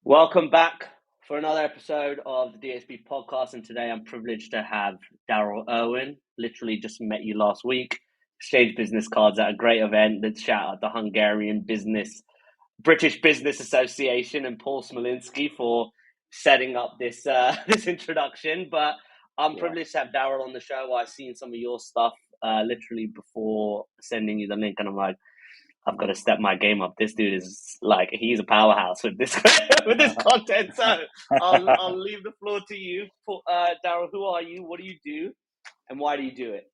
Welcome back for another episode of the DXB Podcast. And today I'm privileged to have Darrell Irwin. Literally just met you last week. Exchanged business cards at a great event. Let's shout out the Hungarian British Business Association and Paul Smolinski for setting up this this introduction. But I'm privileged to have Darrell on the show. I've seen some of your stuff literally before sending you the link, and I'm like, I've got to step my game up. This dude is like, he's a powerhouse with this with this content. So I'll leave the floor to you, Darrell. Who are you? What do you do, and why do you do it?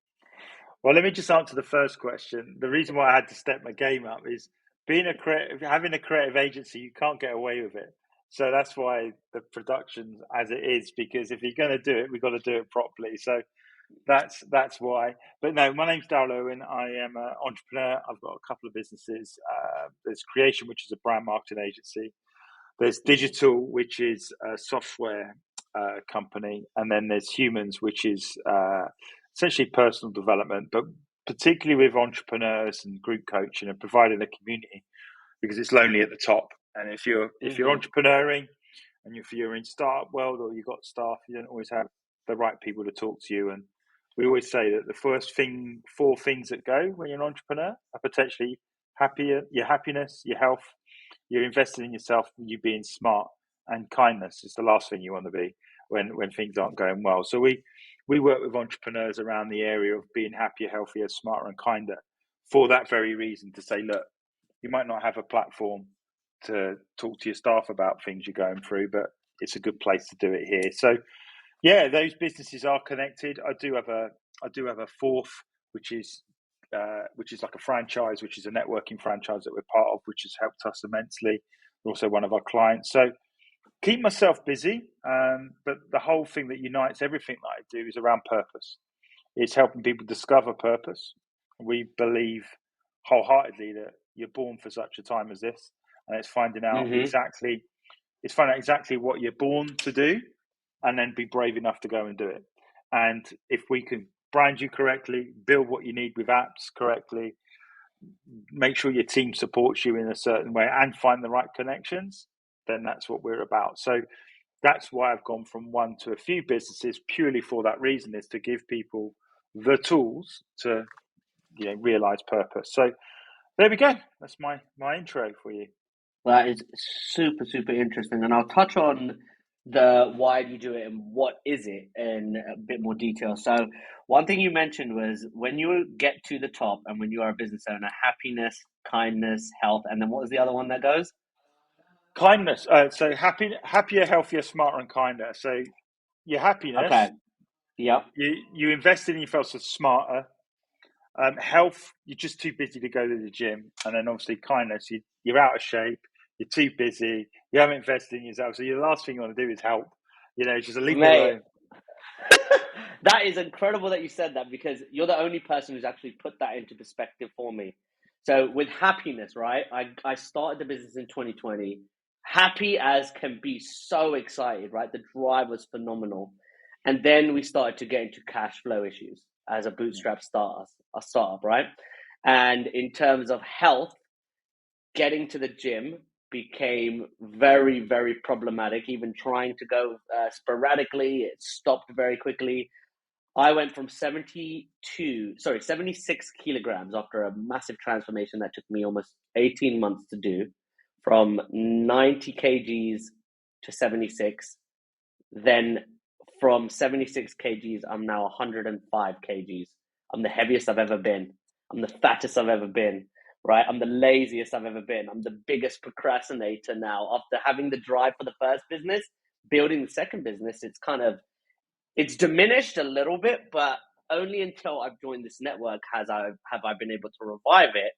Well, let me just answer the first question. The reason why I had to step my game up is having a creative agency. You can't get away with it. So that's why the production's as it is. Because if you're going to do it, we've got to do it properly. So that's why. But no, my name's Darrell Irwin. I am an entrepreneur. I've got a couple of businesses. There's Creation, which is a brand marketing agency. There's Digital, which is a software company, and then there's Humans, which is essentially personal development, but particularly with entrepreneurs and group coaching and providing a community, because it's lonely at the top. And if you're entrepreneuring and if you're in startup world or you've got staff, you don't always have the right people to talk to you. And we always say that the four things that go when you're an entrepreneur are potentially your happiness, your health, you're investing in yourself, you being smart, and kindness is the last thing you want to be when things aren't going well. So we work with entrepreneurs around the area of being happier, healthier, smarter, and kinder for that very reason, to say, look, you might not have a platform to talk to your staff about things you're going through, but it's a good place to do it here. So yeah, those businesses are connected. I do have a fourth, which is like a franchise, which is a networking franchise that we're part of, which has helped us immensely. Also one of our clients. So keep myself busy, but the whole thing that unites everything that I do is around purpose. It's helping people discover purpose. We believe wholeheartedly that you're born for such a time as this, and it's finding out exactly what you're born to do, and then be brave enough to go and do it. And if we can brand you correctly, build what you need with apps correctly, make sure your team supports you in a certain way, and find the right connections, then that's what we're about. So that's why I've gone from one to a few businesses, purely for that reason, is to give people the tools to realize purpose. So there we go. That's my intro for you. That is super, super interesting. And I'll touch on the why do you do it and what is it in a bit more detail. So one thing you mentioned was when you get to the top and when you are a business owner, happiness, kindness, health, and then what was the other one that goes? Kindness. So happier, healthier, smarter, and kinder. So your happiness. Okay. Yep. You invest in yourself so smarter. Health, you're just too busy to go to the gym. And then obviously kindness, you're out of shape, you're too busy, you haven't invested in yourself. So the last thing you want to do is help. Just leave me alone. That is incredible that you said that, because you're the only person who's actually put that into perspective for me. So with happiness, right? I started the business in 2020. Happy as can be, so excited, right? The drive was phenomenal. And then we started to get into cash flow issues as a bootstrap startup, right? And in terms of health, getting to the gym became very, very problematic. Even trying to go sporadically, it stopped very quickly. I went from 76 kilograms after a massive transformation that took me almost 18 months to do, from 90 kgs to 76. Then from 76 kgs, I'm now 105 kgs. I'm the heaviest I've ever been. I'm the fattest I've ever been, right? I'm the laziest I've ever been. I'm the biggest procrastinator now. After having the drive for the first business, building the second business, it's diminished a little bit, but only until I've joined this network have I been able to revive it.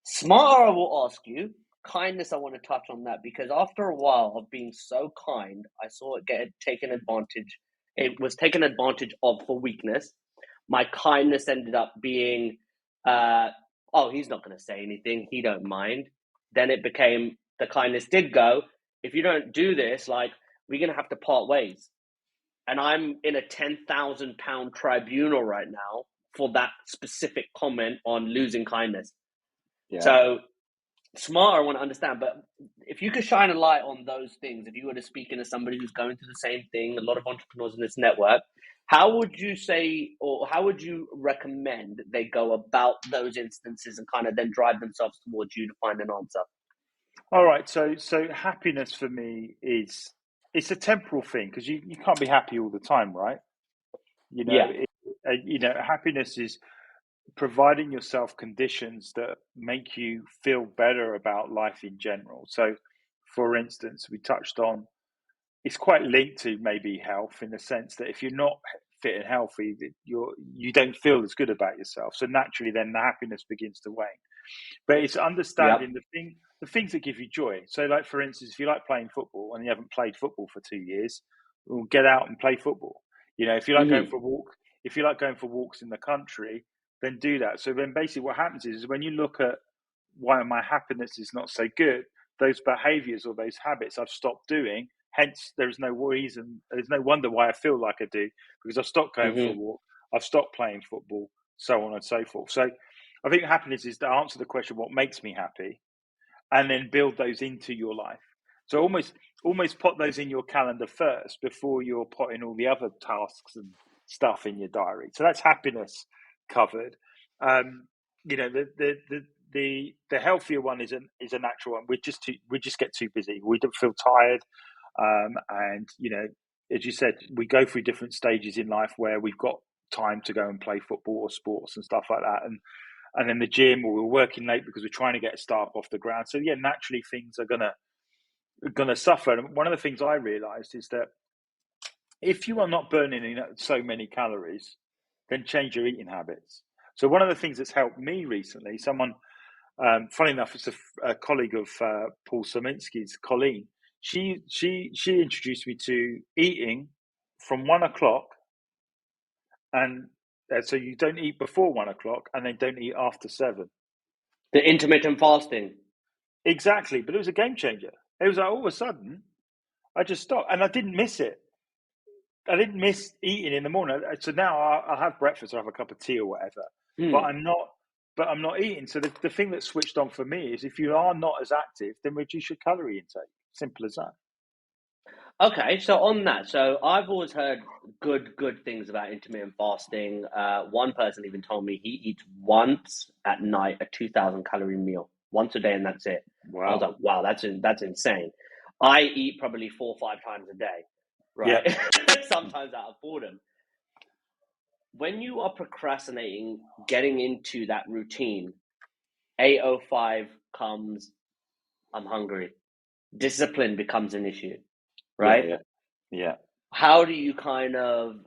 Smarter, I will ask you. Kindness, I want to touch on that, because after a while of being so kind, I saw it get taken advantage. It was taken advantage of for weakness. My kindness ended up being, he's not going to say anything. He don't mind. Then it became, the kindness did go, if you don't do this, like, we're going to have to part ways. And I'm in a 10,000 pound tribunal right now for that specific comment on losing kindness. Yeah. So smarter, I want to understand. But if you could shine a light on those things, if you were to speak into somebody who's going through the same thing, a lot of entrepreneurs in this network, how would you say, or how would you recommend they go about those instances and kind of then drive themselves towards you to find an answer? All right. So happiness for me is, it's a temporal thing, because you can't be happy all the time, right? Yeah. Happiness is providing yourself conditions that make you feel better about life in general. So, for instance, we touched on, it's quite linked to maybe health, in the sense that if you're not fit and healthy, you don't feel as good about yourself. So naturally, then the happiness begins to wane. But it's understanding Yep. the things that give you joy. So, like for instance, if you like playing football and you haven't played football for 2 years, well, get out and play football. If you like going Mm-hmm. for a walk, if you like going for walks in the country, then do that. So then, basically, what happens is when you look at why my happiness is not so good, those behaviors or those habits I've stopped doing. Hence, there's no wonder why I feel like I do, because I've stopped going for a Mm-hmm. walk, I've stopped playing football, so on and so forth. So I think happiness is to answer the question, what makes me happy, and then build those into your life. So almost put those in your calendar first before you're putting all the other tasks and stuff in your diary. So that's happiness covered. Um, the healthier one is a natural one. We just get too busy. We don't feel tired, and as you said, we go through different stages in life where we've got time to go and play football or sports and stuff like that, and then the gym, or we're working late because we're trying to get a startup off the ground. So yeah, naturally things are gonna suffer. And one of the things I realized is that if you are not burning in so many calories, then change your eating habits. So one of the things that's helped me recently, someone, funny enough, it's a colleague of Paul Sominski's, Colleen. She introduced me to eating from 1 o'clock, and so you don't eat before 1 o'clock, and then don't eat after 7. The intermittent fasting. Exactly, but it was a game changer. It was like all of a sudden I just stopped, and I didn't miss it. I didn't miss eating in the morning. So now I'll have breakfast or have a cup of tea or whatever, but Hmm. I'm not eating. So the thing that switched on for me is, if you are not as active, then reduce your calorie intake. Simple as that. Okay, so on that, so I've always heard good things about intermittent fasting. One person even told me he eats once at night a 2,000 calorie meal, once a day, and that's it. I was Wow. like, wow, that's insane. I eat probably 4 or 5 times a day, Yeah. right? Sometimes out of boredom. When you are procrastinating getting into that routine, 8:05 comes, I'm hungry. Discipline becomes an issue, Yeah. right? Yeah. Yeah. How do you kind of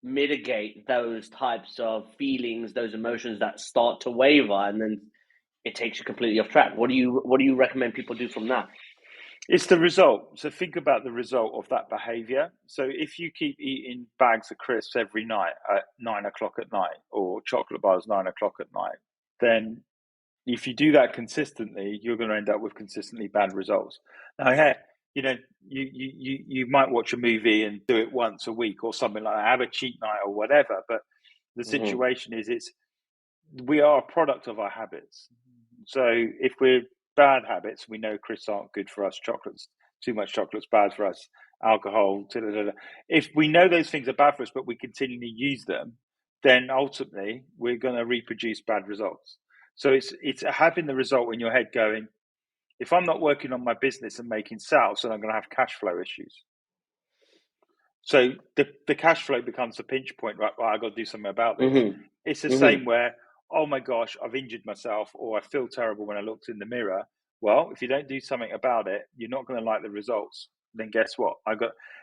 mitigate those types of feelings, those emotions that start to waver, and then it takes you completely off track? What do you recommend people do from that? It's the result. So think about the result of that behavior. So if you keep eating bags of crisps every night at 9 o'clock at night, or chocolate bars 9 o'clock at night, then if you do that consistently, you're going to end up with consistently bad results. Now, yeah, you know, you might watch a movie and do it once a week or something like that, have a cheat night or whatever. But the Mm-hmm. situation is, we are a product of our habits. So if we're bad habits, we know crisps aren't good for us. Chocolates, too much chocolate's bad for us. Alcohol, da, da, da, da. If we know those things are bad for us, but we continually use them, then ultimately we're going to reproduce bad results. So it's having the result in your head going, if I'm not working on my business and making sales, then I'm going to have cash flow issues. So the cash flow becomes the pinch point, right? Well, I've got to do something about this. It's the Mm-hmm. same Mm-hmm. where, oh my gosh, I've injured myself, or I feel terrible when I looked in the mirror. Well, if you don't do something about it, you're not going to like the results. Then guess what?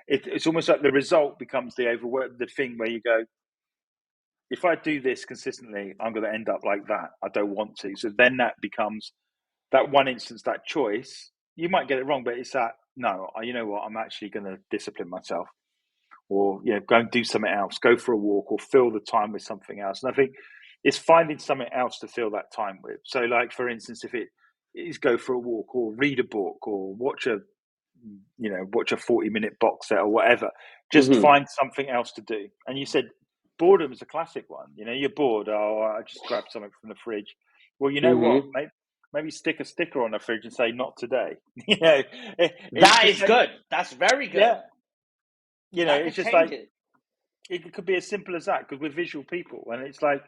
It's almost like the result becomes the thing where you go, if I do this consistently, I'm going to end up like that. I don't want to. So then that becomes that one instance, that choice. You might get it wrong, but it's that, no, you know what? I'm actually going to discipline myself, or go and do something else, go for a walk, or fill the time with something else. And I think it's finding something else to fill that time with. So, like for instance, if it is go for a walk, or read a book, or watch a 40-minute box set or whatever, just Mm-hmm. find something else to do. And you said boredom is a classic one. You're bored. Oh, I just grabbed something from the fridge. Well, you know what, Mm-hmm. mate? maybe stick a sticker on the fridge and say "Not today." You know, that is good. That's very good. Yeah, you know, That it's could just change like it. it could be as simple as that because we're visual people, and it's like,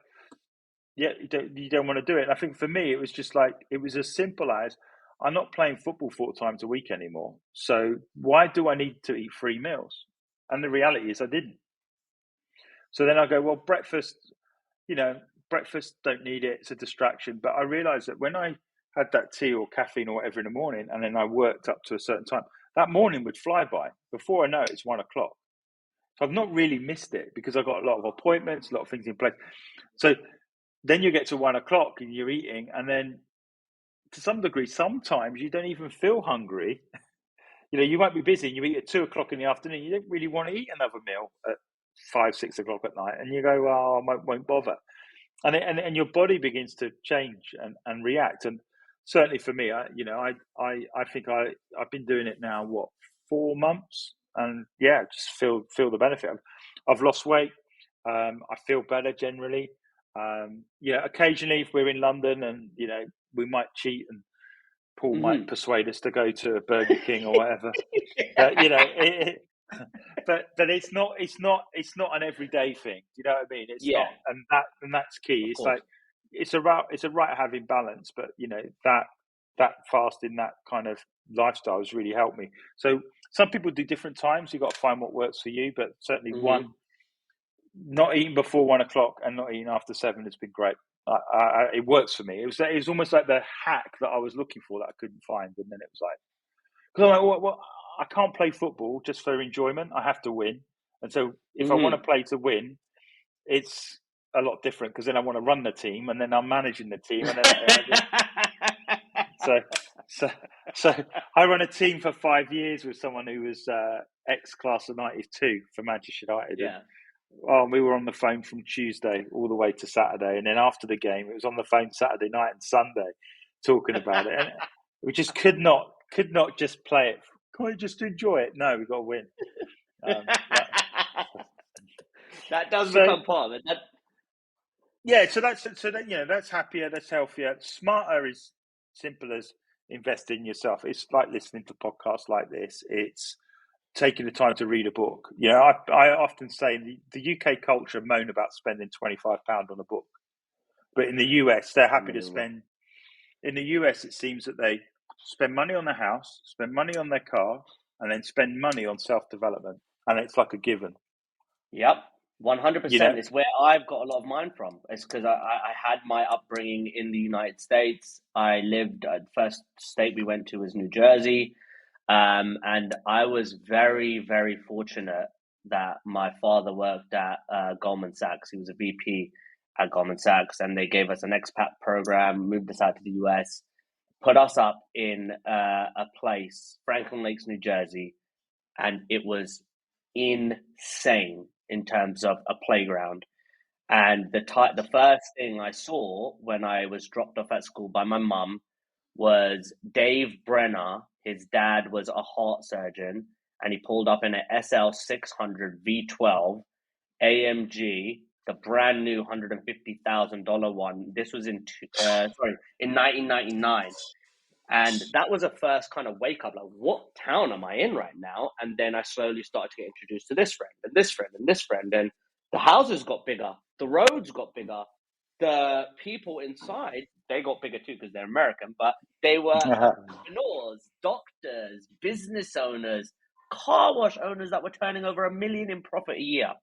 yeah, you don't want to do it. And I think for me, it was just like it was as simple as I'm not playing football 4 times a week anymore. So why do I need to eat 3 meals? And the reality is, I didn't. So then I go, well, breakfast, you know, breakfast don't need it. It's a distraction. But I realized that when I had that tea or caffeine or whatever in the morning, and then I worked up to a certain time, that morning would fly by. Before I know it, it's 1 o'clock. So I've not really missed it because I've got a lot of appointments, a lot of things in place. So then you get to 1 o'clock and you're eating, and then to some degree, sometimes you don't even feel hungry. You know, you might be busy and you eat at 2 o'clock in the afternoon. You don't really want to eat another meal at 5, 6 o'clock at night, and you go, "Well, I won't bother." And your body begins to change and react. And certainly for me, I think I've been doing it now 4 months, and yeah, just feel the benefit. I've lost weight. I feel better generally. Occasionally if we're in London and we might cheat and Paul might persuade us to go to a Burger King or whatever. But but it's not an everyday thing. You know what I mean? It's not, and that's key. It's like it's about having balance, but that fasting, that kind of lifestyle has really helped me. So some people do different times. You've got to find what works for you, but certainly not eating before 1 o'clock and not eating after 7 has been great. It works for me. It was almost like the hack that I was looking for that I couldn't find, and then it was like, because I'm like, well, I can't play football just for enjoyment. I have to win, and so if I want to play to win, it's a lot different because then I want to run the team, and then I'm managing the team, and then so I run a team for 5 years with someone who was ex-class of '92 for Manchester United. Yeah. We were on the phone from Tuesday all the way to Saturday, and then after the game, it was on the phone Saturday night and Sunday, talking about it. And we just could not just play it. Can we just enjoy it? No, we've got to win. That does become part of it. Yeah, so that's happier, that's healthier. Smarter is simple as invest in yourself. It's like listening to podcasts like this. It's taking the time to read a book. I often say the UK culture moan about spending £25 on a book, but in the US they're happy to spend. In the US, it seems that they spend money on the house, spend money on their car, and then spend money on self-development, and it's like a given. Yep, 100%. It's where I've got a lot of mine from. It's because I had my upbringing in the United States. I lived. The first state we went to was New Jersey. And I was very, very fortunate that my father worked at Goldman Sachs. He was a VP at Goldman Sachs, and they gave us an expat program, moved us out to the US, put us up in a place, Franklin Lakes, New Jersey, and it was insane in terms of a playground. And the first thing I saw when I was dropped off at school by my mum was Dave Brenner. His dad was a heart surgeon, and he pulled up in an SL 600 V12 AMG, the brand new $150,000 one. This was in 1999, and that was a first kind of wake up. Like, what town am I in right now? And then I slowly started to get introduced to this friend and this friend and this friend, and the houses got bigger, the roads got bigger, the people inside, they got bigger too because they're American, but they were entrepreneurs, doctors, business owners, car wash owners that were turning over $1 million in profit a year.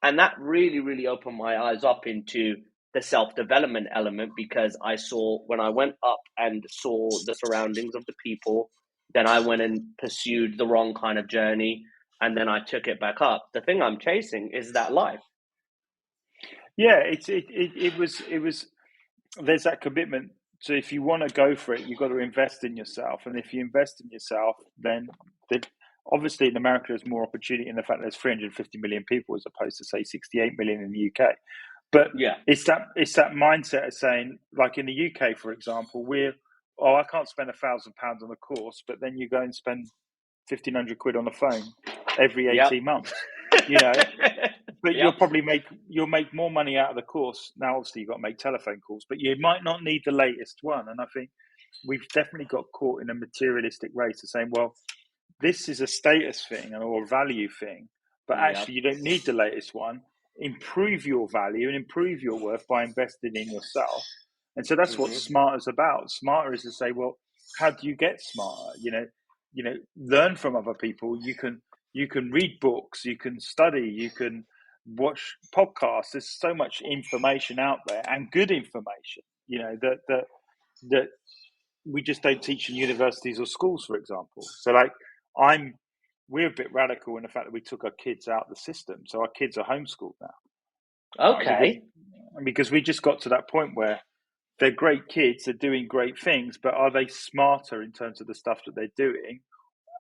And that really, really opened my eyes up into the self-development element, because I saw, when I went up and saw the surroundings of the people, then I went and pursued the wrong kind of journey, and then I took it back up. The thing I'm chasing is that life. Yeah, it was. There's that commitment. So if you want to go for it, you've got to invest in yourself. And if you invest in yourself, then obviously in America there's more opportunity in the fact that there's 350 million people as opposed to say 68 million in the UK. But it's that mindset of saying, like in the UK, for example, I can't spend £1,000 on a course, but then you go and spend 1,500 quid on the phone every 18 months. But you'll make more money out of the course. Now, obviously, you've got to make telephone calls, but you might not need the latest one. And I think we've definitely got caught in a materialistic race of saying, well, this is a status thing or a value thing, but actually you don't need the latest one. Improve your value and improve your worth by investing in yourself. And so that's what Smarter is about. Smarter is to say, well, how do you get smarter? Learn from other people. You can read books, you can study, you can watch podcasts. There's so much information out there, and good information, that we just don't teach in universities or schools, for example. So we're a bit radical in the fact that we took our kids out of the system. So our kids are homeschooled now. Okay. Because we just got to that point where they're great kids, they're doing great things, but are they smarter in terms of the stuff that they're doing?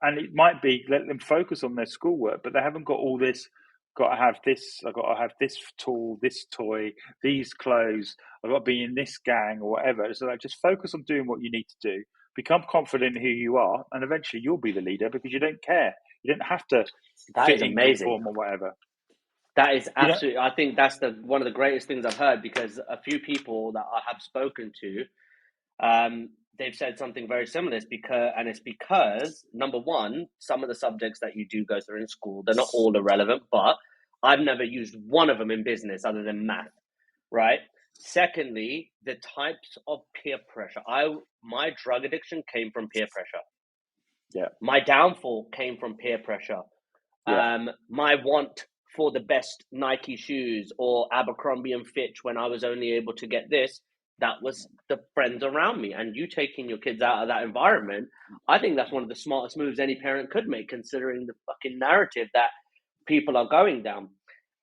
And it might be let them focus on their schoolwork, but they haven't got all this. Got to have this. I've got to have this tool, this toy, these clothes. I've got to be in this gang or whatever. So just focus on doing what you need to do. Become confident in who you are, and eventually you'll be the leader because you don't care. You don't have to fit in, conform, or whatever. That is absolutely. I think that's one of the greatest things I've heard, because a few people that I have spoken to, they've said something very similar. It's because number one, some of the subjects that you do go through in school, they're not all irrelevant, but I've never used one of them in business other than math, right? Secondly, the types of peer pressure. My drug addiction came from peer pressure. Yeah. My downfall came from peer pressure. Yeah. My want for the best Nike shoes or Abercrombie and Fitch when I was only able to get this, that was the friends around me. And you taking your kids out of that environment, I think that's one of the smartest moves any parent could make, considering the fucking narrative that people are going down.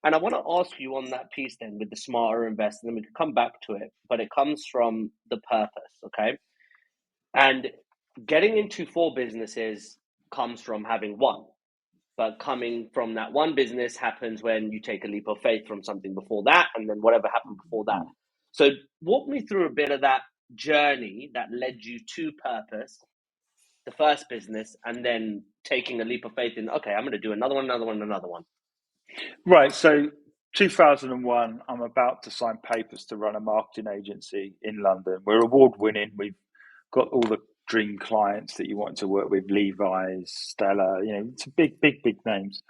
And I want to ask you on that piece then with the smarter investing, and we can come back to it, but it comes from the purpose, okay? And getting into 4 businesses comes from having one. But coming from that one business happens when you take a leap of faith from something before that, and then whatever happened before that. So walk me through a bit of that journey that led you to purpose, the first business, and then taking a leap of faith in, okay, I'm going to do another one. Right. So 2001, I'm about to sign papers to run a marketing agency in London. We're award winning. We've got all the dream clients that you want to work with, Levi's, Stella, it's big names.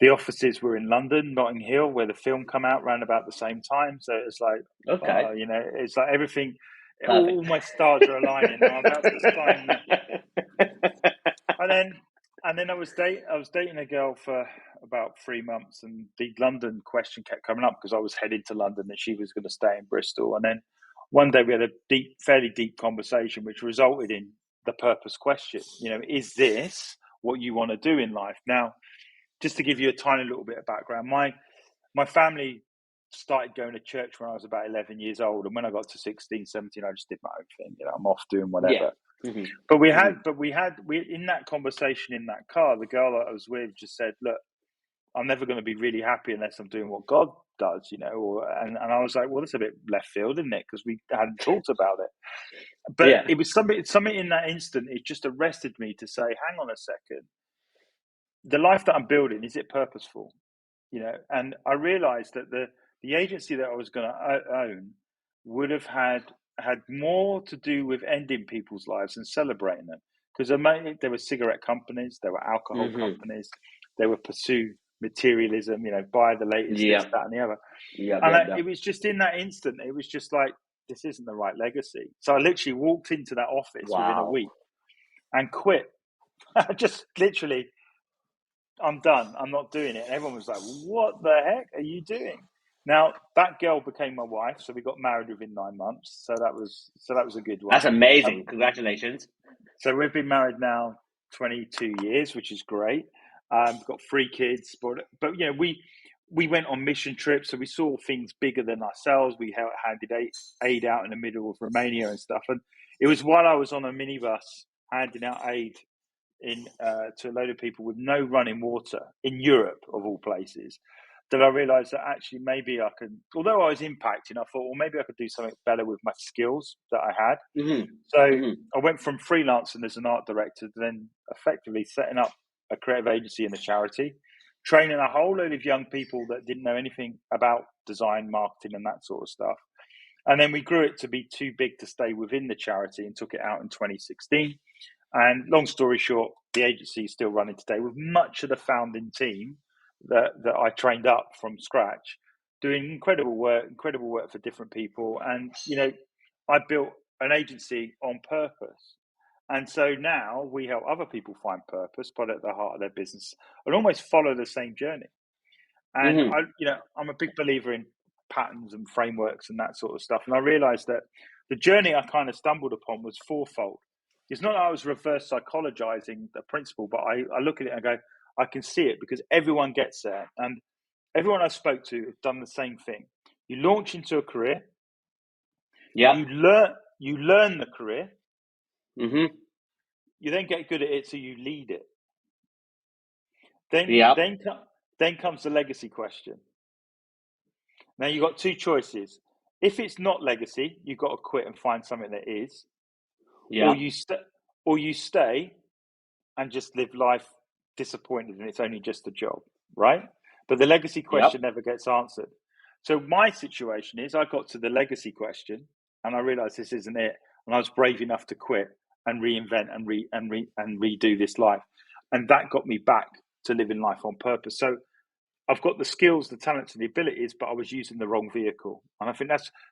The offices were in London, Notting Hill, where the film come out around about the same time. So it's like, okay, it's like everything, all my stars are aligning. I'm about to sign that. And then I was dating a girl for about 3 months, and the London question kept coming up because I was headed to London and she was going to stay in Bristol. And then one day we had a fairly deep conversation, which resulted in the purpose question. Is this what you want to do in life? Now, just to give you a tiny little bit of background, my family started going to church when I was about 11 years old, and when I got to 16, 17, I just did my own thing. I'm off doing whatever. Yeah. Mm-hmm. But we had in that conversation in that car, the girl that I was with just said, "Look, I'm never going to be really happy unless I'm doing what God does, and I was like, well, that's a bit left field, isn't it? Because we hadn't talked about it. But It was something in that instant. It just arrested me to say, hang on a second. The life that I'm building, is it purposeful? And I realized that the agency that I was going to own would have had more to do with ending people's lives and celebrating them. Because there were cigarette companies, there were alcohol companies, they were pursue materialism, buy the latest, this, that, and the other. It was just in that instant, it was just like, this isn't the right legacy. So I literally walked into that office within a week and quit. I just literally, I'm done. I'm not doing it. And everyone was like, what the heck are you doing? Now, that girl became my wife, so we got married within 9 months. So that was a good one. That's amazing. Congratulations. So we've been married now 22 years, which is great. We've got 3 kids, but we went on mission trips, so we saw things bigger than ourselves. We handed aid out in the middle of Romania and stuff. And it was while I was on a minibus handing out aid to a load of people with no running water in Europe, of all places, that I realised that actually maybe I could, although I was impacting, I thought, well, maybe I could do something better with my skills that I had. I went from freelancing as an art director to then effectively setting up a creative agency and a charity, training a whole load of young people that didn't know anything about design, marketing, and that sort of stuff. And then we grew it to be too big to stay within the charity and took it out in 2016. And long story short, the agency is still running today with much of the founding team that I trained up from scratch, doing incredible work for different people. And, I built an agency on purpose. And so now we help other people find purpose, put it at the heart of their business, and almost follow the same journey. And I'm a big believer in patterns and frameworks and that sort of stuff. And I realized that the journey I kind of stumbled upon was fourfold. It's not that I was reverse psychologizing the principle, but I look at it and go, I can see it because everyone gets there. And everyone I spoke to have done the same thing. You launch into a career. Yeah. You learn the career. Mm-hmm. You then get good at it, so you lead it. Then comes the legacy question. Now you've got two choices. If it's not legacy, you've got to quit and find something that is. Yeah. Or you stay and just live life disappointed and it's only just a job, right? But the legacy question never gets answered. So my situation is I got to the legacy question and I realized this isn't it. And I was brave enough to quit and reinvent and redo this life. And that got me back to living life on purpose. So I've got the skills, the talents, and the abilities, but I was using the wrong vehicle. And I think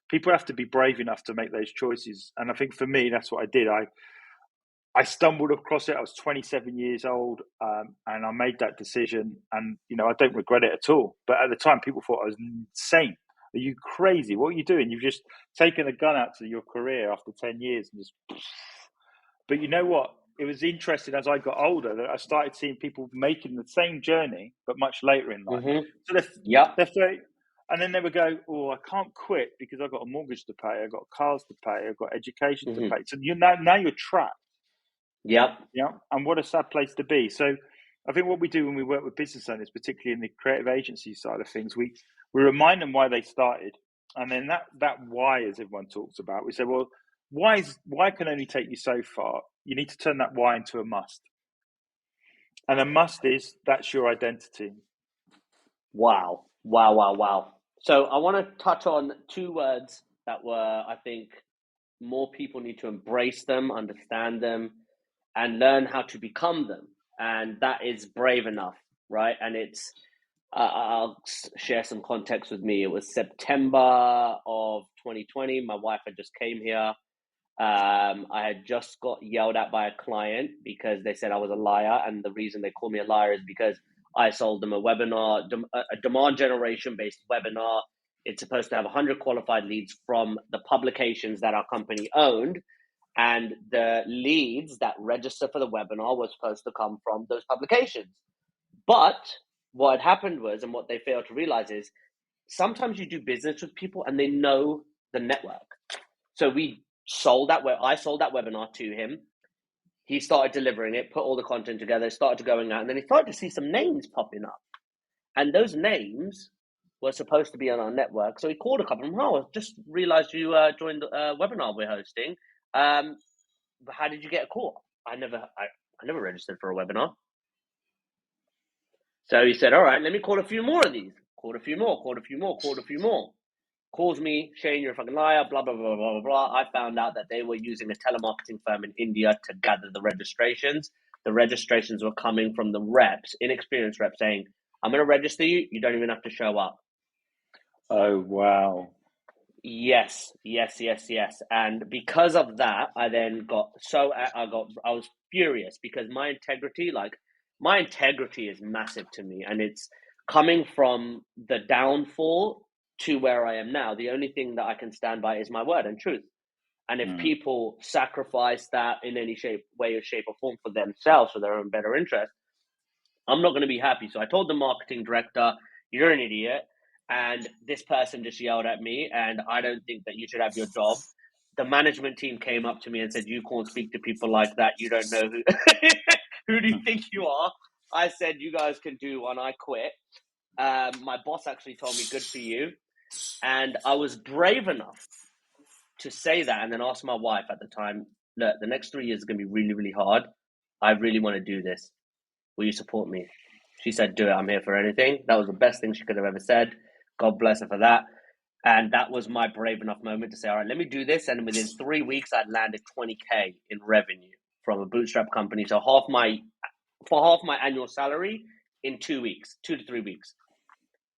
people have to be brave enough to make those choices. And I think for me, that's what I did. I stumbled across it. I was 27 years old, and I made that decision. And I don't regret it at all. But at the time, people thought I was insane. Are you crazy? What are you doing? You've just taken a gun out to your career after 10 years and just. But you know what? It was interesting as I got older that I started seeing people making the same journey, but much later in life. Mm-hmm. So and then they would go, "Oh, I can't quit because I've got a mortgage to pay, I've got cars to pay, I've got education to pay." So now you're trapped. Yep. Yeah, and what a sad place to be. So I think what we do when we work with business owners, particularly in the creative agency side of things, we remind them why they started, and then that why, as everyone talks about, we say, well, why can only take you so far. You need to turn that why into a must. And a must is that's your identity. Wow. So I want to touch on two words that I think more people need to embrace them, understand them, and learn how to become them. And that is brave enough, right? And I'll share some context with me. It was September of 2020. My wife had just came here. I had just got yelled at by a client because they said I was a liar. And the reason they called me a liar is because I sold them a webinar, a demand generation based webinar. It's supposed to have 100 qualified leads from the publications that our company owned. And the leads that register for the webinar were supposed to come from those publications. But what happened was, and what they failed to realize is, sometimes you do business with people and they know the network. So I sold that webinar to him. He started delivering it, put all the content together, started going out, and then he started to see some names popping up. And those names were supposed to be on our network. So he called a couple of them. Oh, I just realized you joined the webinar we're hosting. How did you get a call? I never registered for a webinar. So he said, all right, let me call a few more of these. Called a few more. Calls me, Shane, you're a fucking liar, blah, blah, blah, blah, blah. I found out that they were using a telemarketing firm in India to gather the registrations. The registrations were coming from the reps, inexperienced reps, saying, I'm going to register you. You don't even have to show up. Oh, wow. Yes. And because of that, I then I was furious because my integrity is massive to me. And it's coming from the downfall to where I am now. The only thing that I can stand by is my word and truth. And if people sacrifice that in any way or shape or form for themselves, for their own better interest, I'm not going to be happy. So I told the marketing director, you're an idiot. And this person just yelled at me, and I don't think that you should have your job. The management team came up to me and said, you can't speak to people like that. You don't know who. Who do you think you are? I said, you guys can do one. I quit. My boss actually told me, good for you. And I was brave enough to say that and then ask my wife at the time, look, the next 3 years is going to be really, really hard. I really want to do this. Will you support me? She said, do it. I'm here for anything. That was the best thing she could have ever said. God bless her for that. And that was my brave enough moment to say, all right, let me do this. And within 3 weeks, I'd landed 20K in revenue from a bootstrap company. So half my annual salary in 2 weeks, 2 to 3 weeks.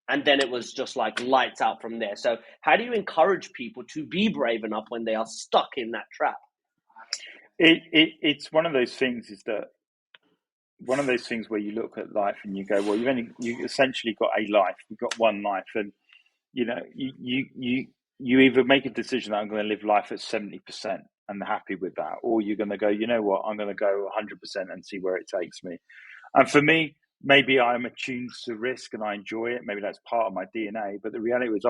And then it was just like lights out from there. So how do you encourage people to be brave enough when they are stuck in that trap? It's one of those things where you look at life and you go, well, you essentially got a life. You've got one life, and you either make a decision that I'm going to live life at 70% and happy with that, or you're going to go, you know what, I'm going to go 100% and see where it takes me. And for me, maybe I'm attuned to risk and I enjoy it. Maybe that's part of my DNA. But the reality was,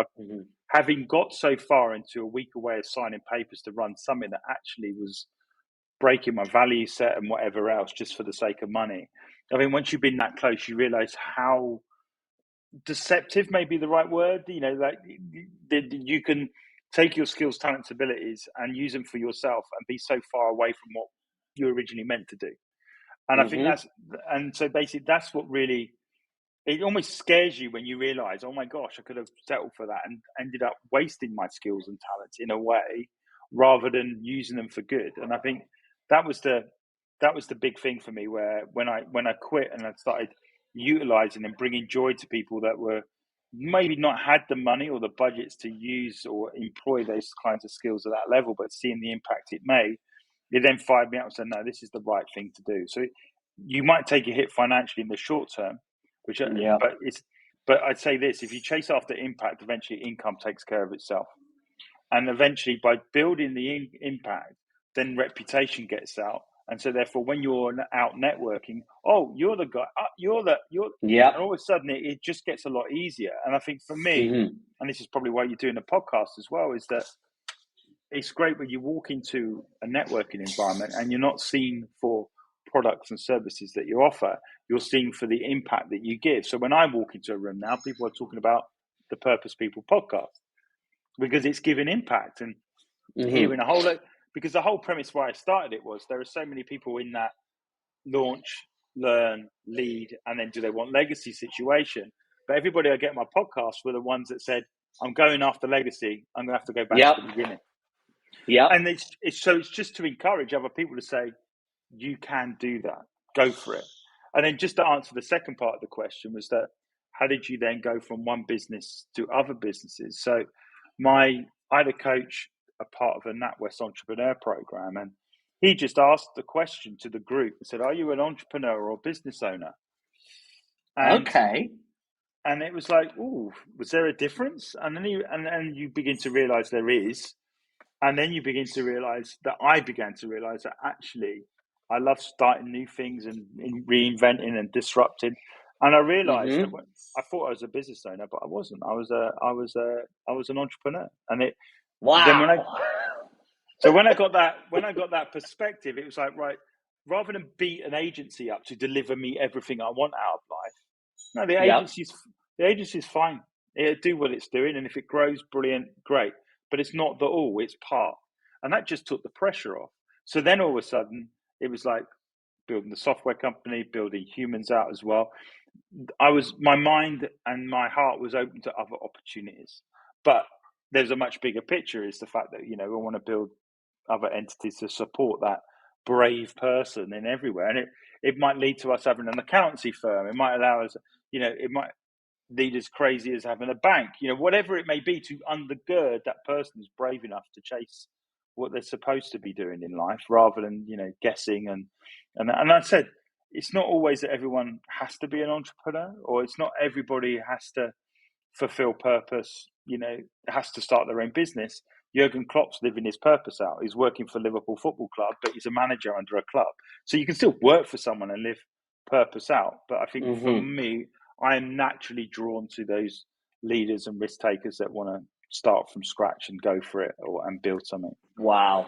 having got so far into a week away of signing papers to run something that actually was breaking my value set and whatever else just for the sake of money. I mean, once you've been that close, you realize how deceptive may be the right word. Like you can take your skills, talents, abilities and use them for yourself and be so far away from what you originally meant to do. And I think so basically that's what really, it almost scares you when you realize, oh my gosh, I could have settled for that and ended up wasting my skills and talents in a way rather than using them for good. And I think that was the big thing for me, where when I quit and I started utilizing and bringing joy to people that were maybe not had the money or the budgets to use or employ those kinds of skills at that level, but seeing the impact it made, it then fired me up and said, no, this is the right thing to do. So you might take a hit financially in the short term, but I'd say this: if you chase after impact, eventually income takes care of itself. And eventually, by building the impact, then reputation gets out. And so therefore, when you're out networking, oh, you're the guy, and all of a sudden it just gets a lot easier. And I think for me, and this is probably why you're doing a podcast as well, is that it's great when you walk into a networking environment and you're not seen for products and services that you offer, you're seen for the impact that you give. So when I walk into a room now, people are talking about the Purpose People podcast because it's giving impact and hearing a whole lot, because the whole premise why I started it was there are so many people in that launch, learn, lead, and then do they want legacy situation. But everybody I get on my podcast were the ones that said, I'm going after legacy. I'm going to have to go back to the beginning. And it's just to encourage other people to say, you can do that, go for it. And then just to answer the second part of the question was that, how did you then go from one business to other businesses? So I had a coach, a part of a NatWest entrepreneur program, and he just asked the question to the group and said, are you an entrepreneur or business owner? And it was like, oh, was there a difference? And then you begin to realize there is. And then you begin to realize that I began to realize that actually I love starting new things and reinventing and disrupting. And I realized that I thought I was a business owner, but I wasn't. I was an entrepreneur. And it so when I got that perspective, it was like, right, rather than beat an agency up to deliver me everything I want out of life, no, the agency's fine. It'll do what it's doing, and if it grows, brilliant, great. But it's not the all, it's part. And that just took the pressure off. So then all of a sudden, it was like building the software company, building humans out as well. My mind and my heart was open to other opportunities. But there's a much bigger picture, is the fact that, we want to build other entities to support that brave person in everywhere. And it might lead to us having an accountancy firm. It might allow us, it might lead as crazy as having a bank, whatever it may be, to undergird that person who's brave enough to chase what they're supposed to be doing in life rather than, guessing. And I said, it's not always that everyone has to be an entrepreneur, or it's not everybody has to fulfill purpose, has to start their own business. Jurgen Klopp's living his purpose out. He's working for Liverpool Football Club, but he's a manager under a club. So you can still work for someone and live purpose out. But I think for me, I am naturally drawn to those leaders and risk takers that want to start from scratch and go for it and build something. Wow.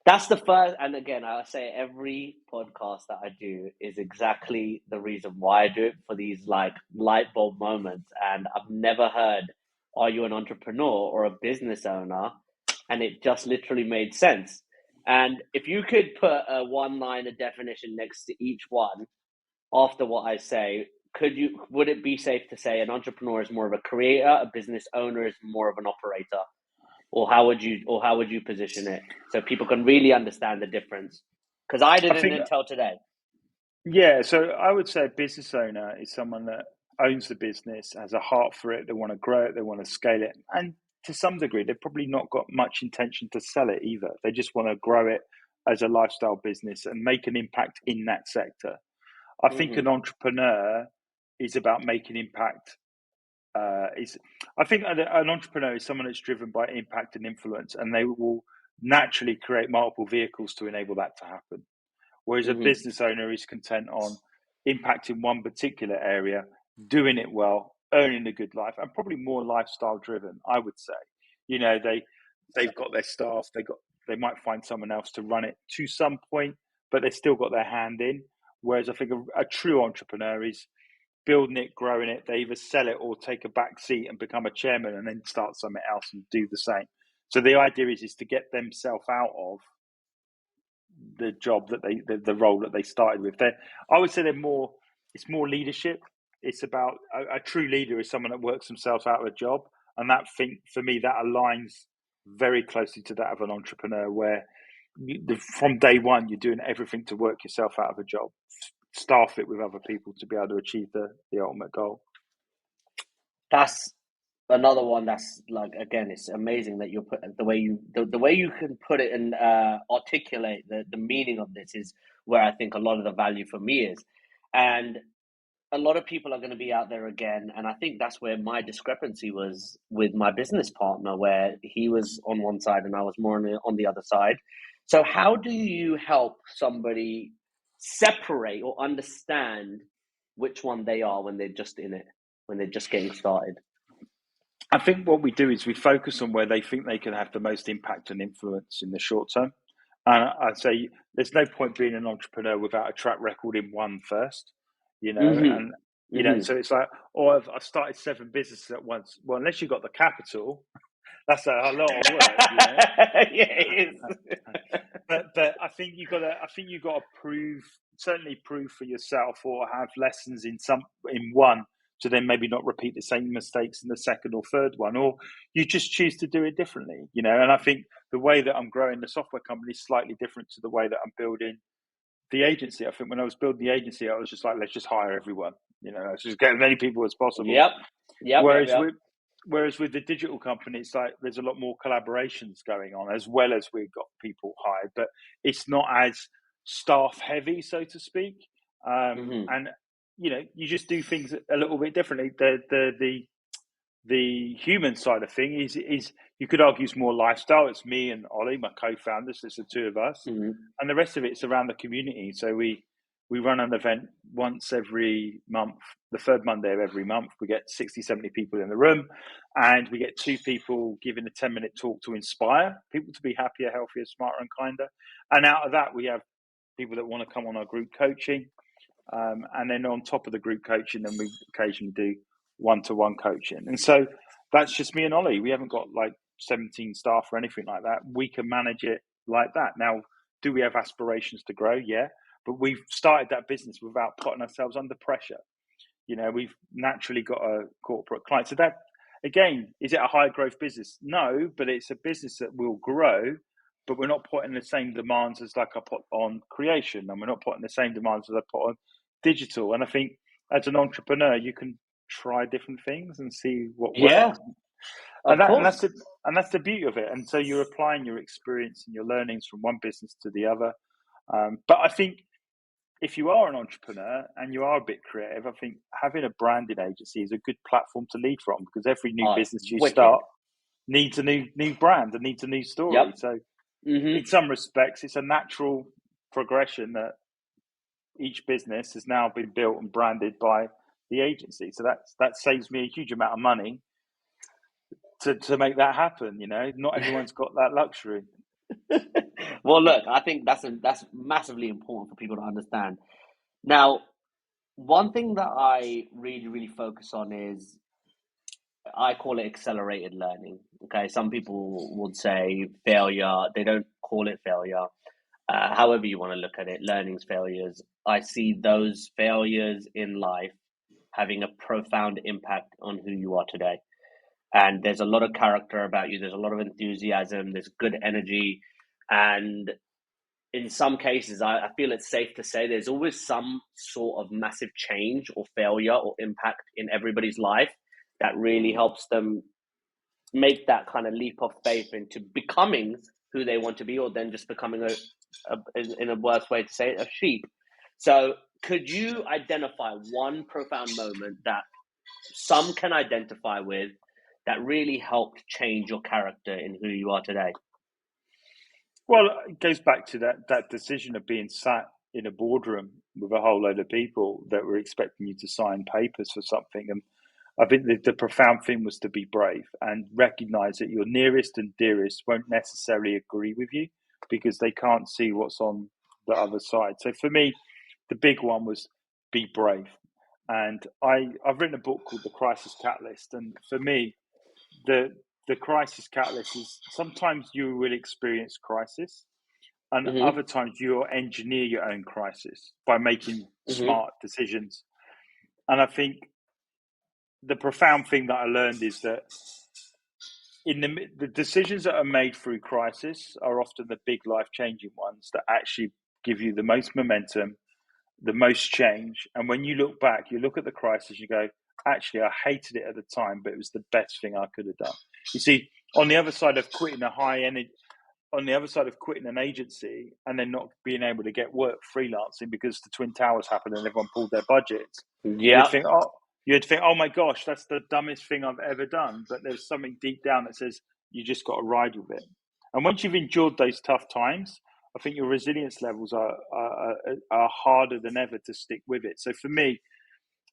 That's the first, and again, I say every podcast that I do is exactly the reason why I do it, for these like light bulb moments. And I've never heard, are you an entrepreneur or a business owner? And it just literally made sense. And if you could put a one-liner definition next to each one after what I say, would it be safe to say an entrepreneur is more of a creator, a business owner is more of an operator? Or how would you position it so people can really understand the difference? Because I I didn't think, until today. yeah, so I would say a business owner is someone that owns the business, has a heart for it, they want to grow it, they want to scale it. And to some degree, they've probably not got much intention to sell it either. They just want to grow it as a lifestyle business and make an impact in that sector. I think Mm-hmm. an entrepreneur is about making impact. I think an entrepreneur is someone that's driven by impact and influence, and they will naturally create multiple vehicles to enable that to happen. Whereas a Mm-hmm. business owner is content on impacting one particular area, doing it well, earning a good life, and probably more lifestyle driven, I would say. You know, they've got their staff, they might find someone else to run it to some point, but they've still got their hand in. Whereas I think a true entrepreneur is building it, growing it. They either sell it or take a back seat and become a chairman and then start something else and do the same. So the idea is to get themselves out of the job that the role that they started with. I would say it's more leadership. It's about a true leader is someone that works themselves out of a job, and that thing for me that aligns very closely to that of an entrepreneur, where from day one you're doing everything to work yourself out of a job, staff it with other people to be able to achieve the ultimate goal. That's another one that's like, again, it's amazing that you're put the way you can put it and articulate the meaning of this is where I think a lot of the value for me is. And a lot of people are going to be out there again, and I think that's where my discrepancy was with my business partner, where he was on one side and I was more on the other side. So how do you help somebody separate or understand which one they are when they're just in it, when they're just getting started? I think what we do is we focus on where they think they can have the most impact and influence in the short term. And I'd say there's no point being an entrepreneur without a track record in one first, you know. Mm-hmm. And Mm-hmm. so it's like, oh, I've started 7 businesses at once. Well, unless you've got the capital, that's a lot of work, you know. Yeah, it is. But I think you got to certainly prove for yourself, or have lessons in one, to then maybe not repeat the same mistakes in the second or third one, or you just choose to do it differently, you know. And I think the way that I'm growing the software company is slightly different to the way that I'm building the agency. I think when I was building the agency, I was just like, let's just hire everyone, you know, let's just get as many people as possible. Yep. Yep. Yep. Whereas Yep. with the digital company, it's like there's a lot more collaborations going on, as well as we've got people hired, but it's not as staff heavy, so to speak. Mm-hmm. And you know, you just do things a little bit differently. The human side of thing is you could argue it's more lifestyle. It's me and Ollie, my co-founders. It's the two of us, Mm-hmm. and the rest of it's around the community. So we run an event once every month, the third Monday of every month. We get 60, 70 people in the room, and we get 2 people giving a 10-minute talk to inspire people to be happier, healthier, smarter, and kinder. And out of that, we have people that want to come on our group coaching. And then on top of the group coaching, then we occasionally do one-to-one coaching. And so that's just me and Ollie. We haven't got like 17 staff or anything like that. We can manage it like that. Now, do we have aspirations to grow? Yeah. But we've started that business without putting ourselves under pressure. You know, we've naturally got a corporate client. So that, again, is it a high growth business? No, but it's a business that will grow, but we're not putting the same demands as like I put on creation, and we're not putting the same demands as I put on digital. And I think as an entrepreneur, you can try different things and see what Yeah, works. of course. And that's the beauty of it. And so you're applying your experience and your learnings from one business to the other. But I think if you are an entrepreneur and you are a bit creative, I think having a branding agency is a good platform to lead from, because every new business you Wicked. start needs a new brand and needs a new story. Yep. So Mm-hmm. in some respects, it's a natural progression that each business has now been built and branded by the agency. So that saves me a huge amount of money to make that happen. You know, not everyone's got that luxury. Well, look, I think that's massively important for people to understand. Now, one thing that I really, really focus on is I call it accelerated learning. Okay, some people would say failure. They don't call it failure. However you want to look at it, learnings, failures. I see those failures in life having a profound impact on who you are today. And there's a lot of character about you. There's a lot of enthusiasm. There's good energy. And in some cases, I feel it's safe to say there's always some sort of massive change or failure or impact in everybody's life that really helps them make that kind of leap of faith into becoming who they want to be, or then just becoming in a worse way to say it, a sheep. So could you identify one profound moment that some can identify with that really helped change your character in who you are today? Well, it goes back to that decision of being sat in a boardroom with a whole load of people that were expecting you to sign papers for something. And I think the profound thing was to be brave and recognize that your nearest and dearest won't necessarily agree with you because they can't see what's on the other side. So for me, the big one was be brave. And I've written a book called The Crisis Catalyst. And for me, the crisis catalyst is sometimes you will experience crisis, and Mm-hmm. other times you'll engineer your own crisis by making smart decisions. And I think the profound thing that I learned is that in the decisions that are made through crisis are often the big life-changing ones that actually give you the most momentum, the most change. And when you look back, you look at the crisis, you go, actually, I hated it at the time, but it was the best thing I could have done. You see, on the other side of quitting on the other side of quitting an agency and then not being able to get work freelancing because the Twin Towers happened and everyone pulled their budgets, Yeah. you'd think, oh my gosh, that's the dumbest thing I've ever done. But there's something deep down that says you just got to ride with it. And once you've endured those tough times, I think your resilience levels are harder than ever to stick with it. So for me,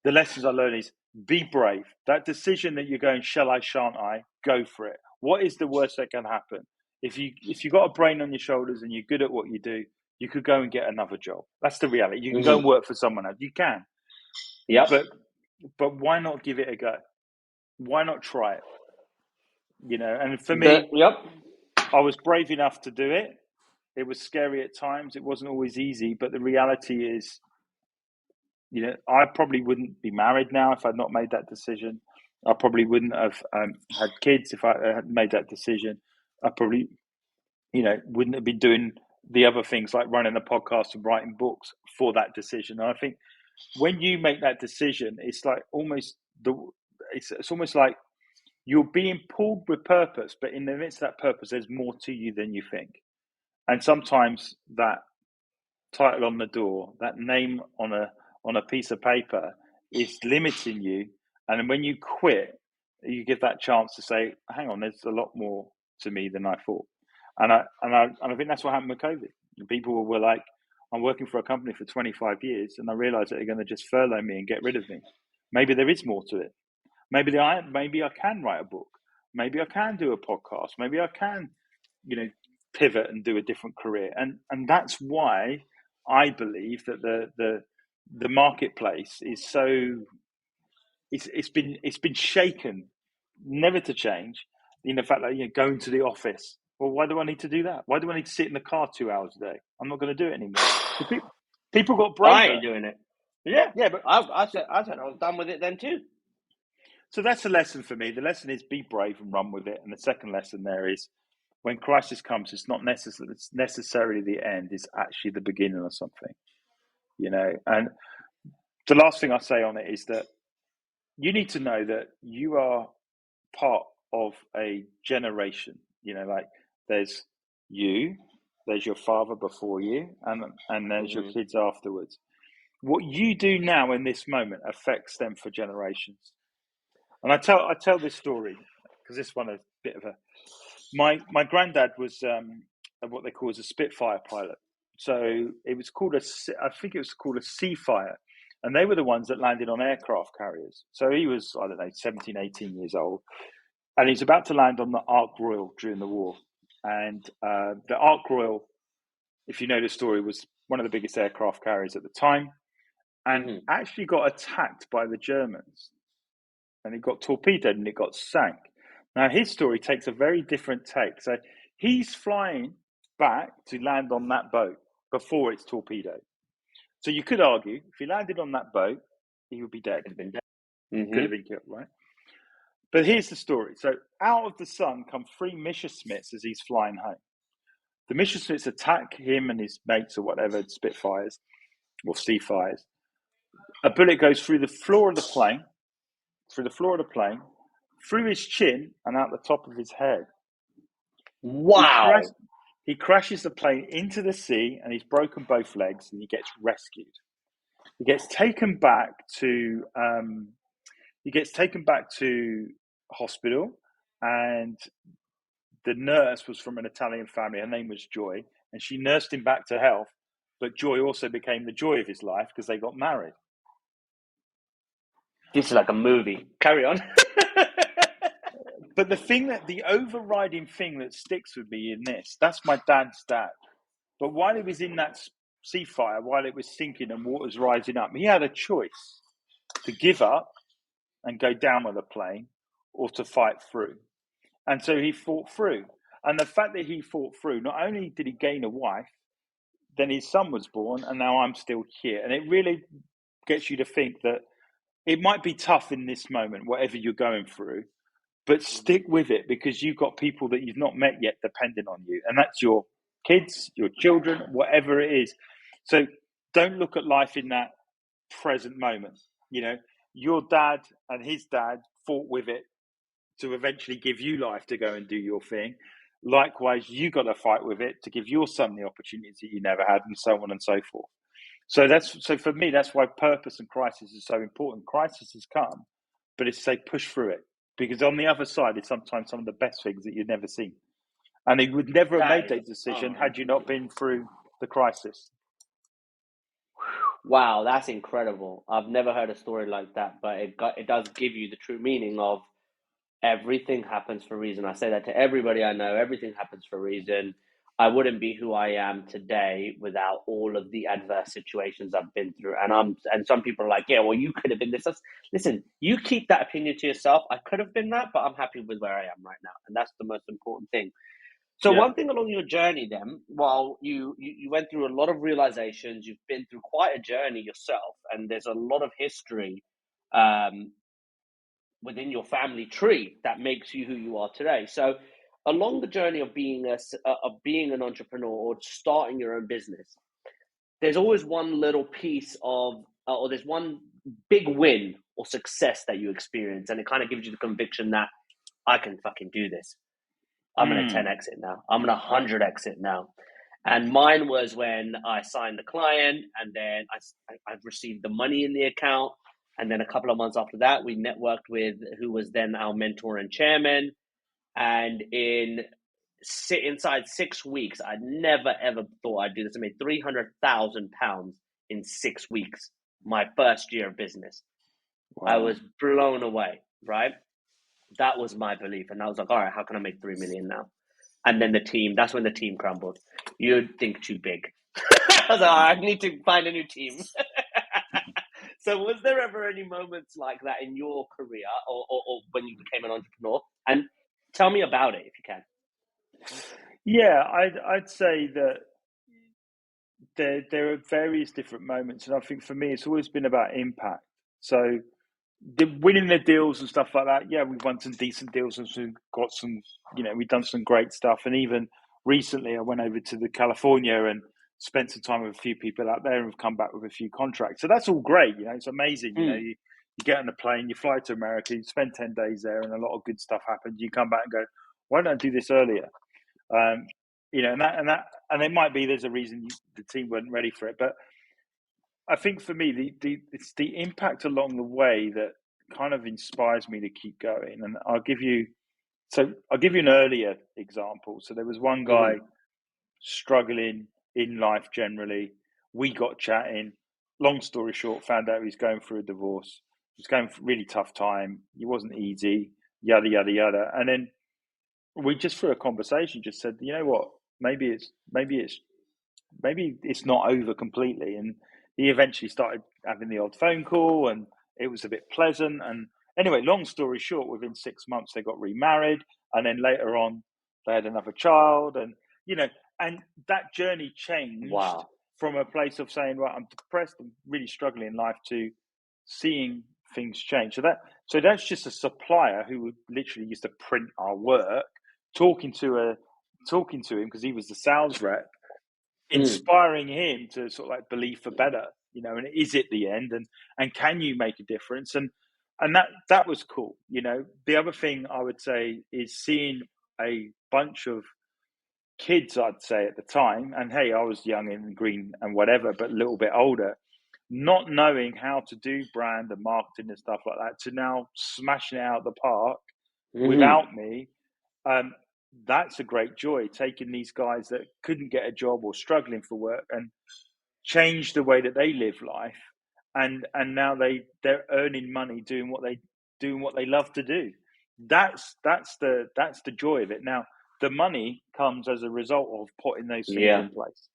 the lessons I learned is be brave. That decision that you're going, shall I, shan't I? Go for it. What is the worst that can happen? If you got a brain on your shoulders and you're good at what you do, you could go and get another job. That's the reality. You can go and work for someone else. You can. Yep. But why not give it a go? Why not try it? And for me, I was brave enough to do it. It was scary at times. It wasn't always easy, but the reality is, I probably wouldn't be married now if I'd not made that decision. I probably wouldn't have had kids if I had made that decision. I probably, wouldn't have been doing the other things like running a podcast and writing books for that decision. And I think when you make that decision, it's like it's almost like you're being pulled with purpose, but in the midst of that purpose, there's more to you than you think. And sometimes that title on the door, that name on a piece of paper is limiting you. And when you quit, you give that chance to say, hang on, there's a lot more to me than I thought. And I think that's what happened with COVID. People were like, I'm working for a company for 25 years and I realize that they're going to just furlough me and get rid of me. Maybe there is more to it. Maybe I can write a book. Maybe I can do a podcast. Maybe I can, pivot and do a different career. And that's why I believe that the marketplace is so it's been shaken, never to change. The fact that going to the office. Well, why do I need to do that? Why do I need to sit in the car 2 hours a day? I'm not going to do it anymore. People got braver. I ain't doing it. Yeah, but I said I was done with it then too. So that's the lesson for me. The lesson is be brave and run with it. And the second lesson there is when crisis comes, it's not necessarily the end. It's actually the beginning of something, And the last thing I say on it is that you need to know that you are part of a generation. Like there's you, there's your father before you, and there's your kids afterwards. What you do now in this moment affects them for generations. And I tell this story because this one is a bit of a. My granddad was what they call as a Spitfire pilot. So it was called I think it was called a Seafire, and they were the ones that landed on aircraft carriers. So he was, I don't know, 17, 18 years old, and he's about to land on the Ark Royal during the war. And the Ark Royal, if you know the story, was one of the biggest aircraft carriers at the time, and actually got attacked by the Germans. And it got torpedoed and it got sank. Now, his story takes a very different take. So he's flying back to land on that boat before it's torpedoed. So you could argue, if he landed on that boat, he would be dead. Could have been killed, right? But here's the story. So out of the sun come three Messerschmitts as he's flying home. The Messerschmitts attack him and his mates or whatever, Spitfires or Seafires. A bullet goes through the floor of the plane, through his chin and out the top of his head. Wow. He crashes the plane into the sea and he's broken both legs and he gets rescued. He gets taken back to hospital, and the nurse was from an Italian family. Her name was Joy, and she nursed him back to health. But Joy also became the joy of his life because they got married. This is like a movie. Carry on. But the overriding thing that sticks with me in this, that's my dad's dad. But while he was in that sea fire, while it was sinking and water's rising up, he had a choice to give up and go down with the plane or to fight through. And so he fought through. And the fact that he fought through, not only did he gain a wife, then his son was born, and now I'm still here. And it really gets you to think that it might be tough in this moment, whatever you're going through, but stick with it because you've got people that you've not met yet depending on you. And that's your kids, your children, whatever it is. So don't look at life in that present moment. You know, your dad and his dad fought with it to eventually give you life to go and do your thing. Likewise, you got to fight with it to give your son the opportunities that you never had, and so on and so forth. So for me, that's why purpose and crisis is so important. Crisis has come, but it's say push through it, because on the other side is sometimes some of the best things that you've never seen. And he would never have made that decision had you not been through the crisis. Wow, that's incredible. I've never heard a story like that, but it does give you the true meaning of everything happens for a reason. I say that to everybody I know. Everything happens for a reason. I wouldn't be who I am today without all of the adverse situations I've been through. And some people are like, yeah, well, you could have been this. Listen, you keep that opinion to yourself. I could have been that, but I'm happy with where I am right now. And that's the most important thing. So one thing along your journey then, while you went through a lot of realizations, you've been through quite a journey yourself, and there's a lot of history within your family tree that makes you who you are today. So along the journey of being an entrepreneur or starting your own business, there's always one little piece of, or there's one big win or success that you experience, and it kind of gives you the conviction that I can fucking do this. I'm going to 10x it now. I'm going to 100x it now. And mine was when I signed the client, and then I received the money in the account. And then a couple of months after that, we networked with who was then our mentor and chairman. And inside 6 weeks, I never, ever thought I'd do this. I made £300,000 in 6 weeks, my first year of business. Wow. I was blown away, right? That was my belief. And I was like, all right, how can I make 3 million now? And then that's when the team crumbled. You think too big. I was like, I need to find a new team. So was there ever any moments like that in your career or when you became an entrepreneur? And tell me about it if you can. Yeah, I'd say that there are various different moments. And I think for me, it's always been about impact. So winning the deals and stuff like that. Yeah, we've won some decent deals and got some, we've done some great stuff. And even recently I went over to the California and spent some time with a few people out there and have come back with a few contracts. So that's all great. It's amazing. You get on a plane, you fly to America, you spend 10 days there and a lot of good stuff happens. You come back and go, why don't I do this earlier? And it might be there's a reason the team weren't ready for it. But I think for me, it's the impact along the way that kind of inspires me to keep going. And I'll give you an earlier example. So there was one guy struggling in life generally. We got chatting. Long story short, found out he's going through a divorce. He was going through a really tough time. It wasn't easy, yada, yada, yada. And then we just through a conversation just said, you know what, maybe it's not over completely. And he eventually started having the odd phone call and it was a bit pleasant. And anyway, long story short, within 6 months, they got remarried. And then later on, they had another child. And, and that journey changed from a place of saying, well, I'm depressed, I'm really struggling in life, to seeing things change. So that's just a supplier who literally used to print our work, talking to him because he was the sales rep, inspiring him to sort of like believe for better, and it is at the end, and can you make a difference? And that was cool. The other thing I would say is seeing a bunch of kids, I'd say at the time, and hey, I was young and green and whatever, but a little bit older, not knowing how to do brand and marketing and stuff like that, to now smashing it out of the park without me. That's a great joy, taking these guys that couldn't get a job or struggling for work and change the way that they live life, and now they're earning money doing what they love to do. That's the joy of it. Now the money comes as a result of putting those things in place,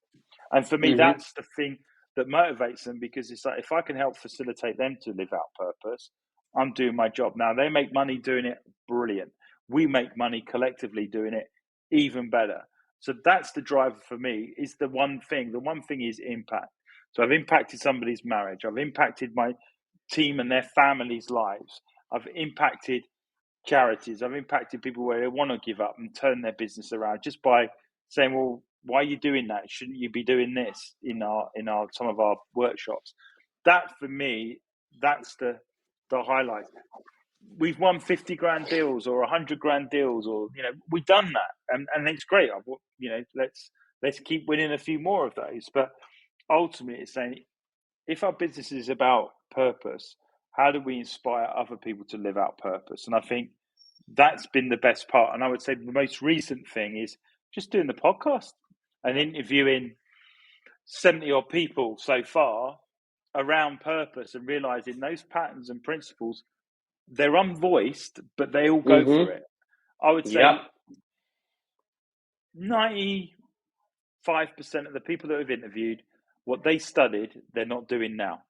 and for me that's the thing that motivates them, because it's like, if I can help facilitate them to live out purpose, I'm doing my job. Now they make money doing it, brilliant. We make money collectively doing it, even better. So that's the driver for me, is the one thing. The one thing is impact. So I've impacted somebody's marriage. I've impacted my team and their families' lives. I've impacted charities. I've impacted people where they want to give up and turn their business around just by saying, well, why are you doing that? Shouldn't you be doing this in some of our workshops? That for me, that's the highlight. We've won 50 grand deals or 100 grand deals, or we've done that, and it's great. Let's keep winning a few more of those. But ultimately, it's saying, if our business is about purpose, how do we inspire other people to live out purpose? And I think that's been the best part. And I would say the most recent thing is just doing the podcast and interviewing 70 odd people so far around purpose, and realizing those patterns and principles, they're unvoiced, but they all go for it. I would say 95% of the people that we've interviewed, what they studied, they're not doing now.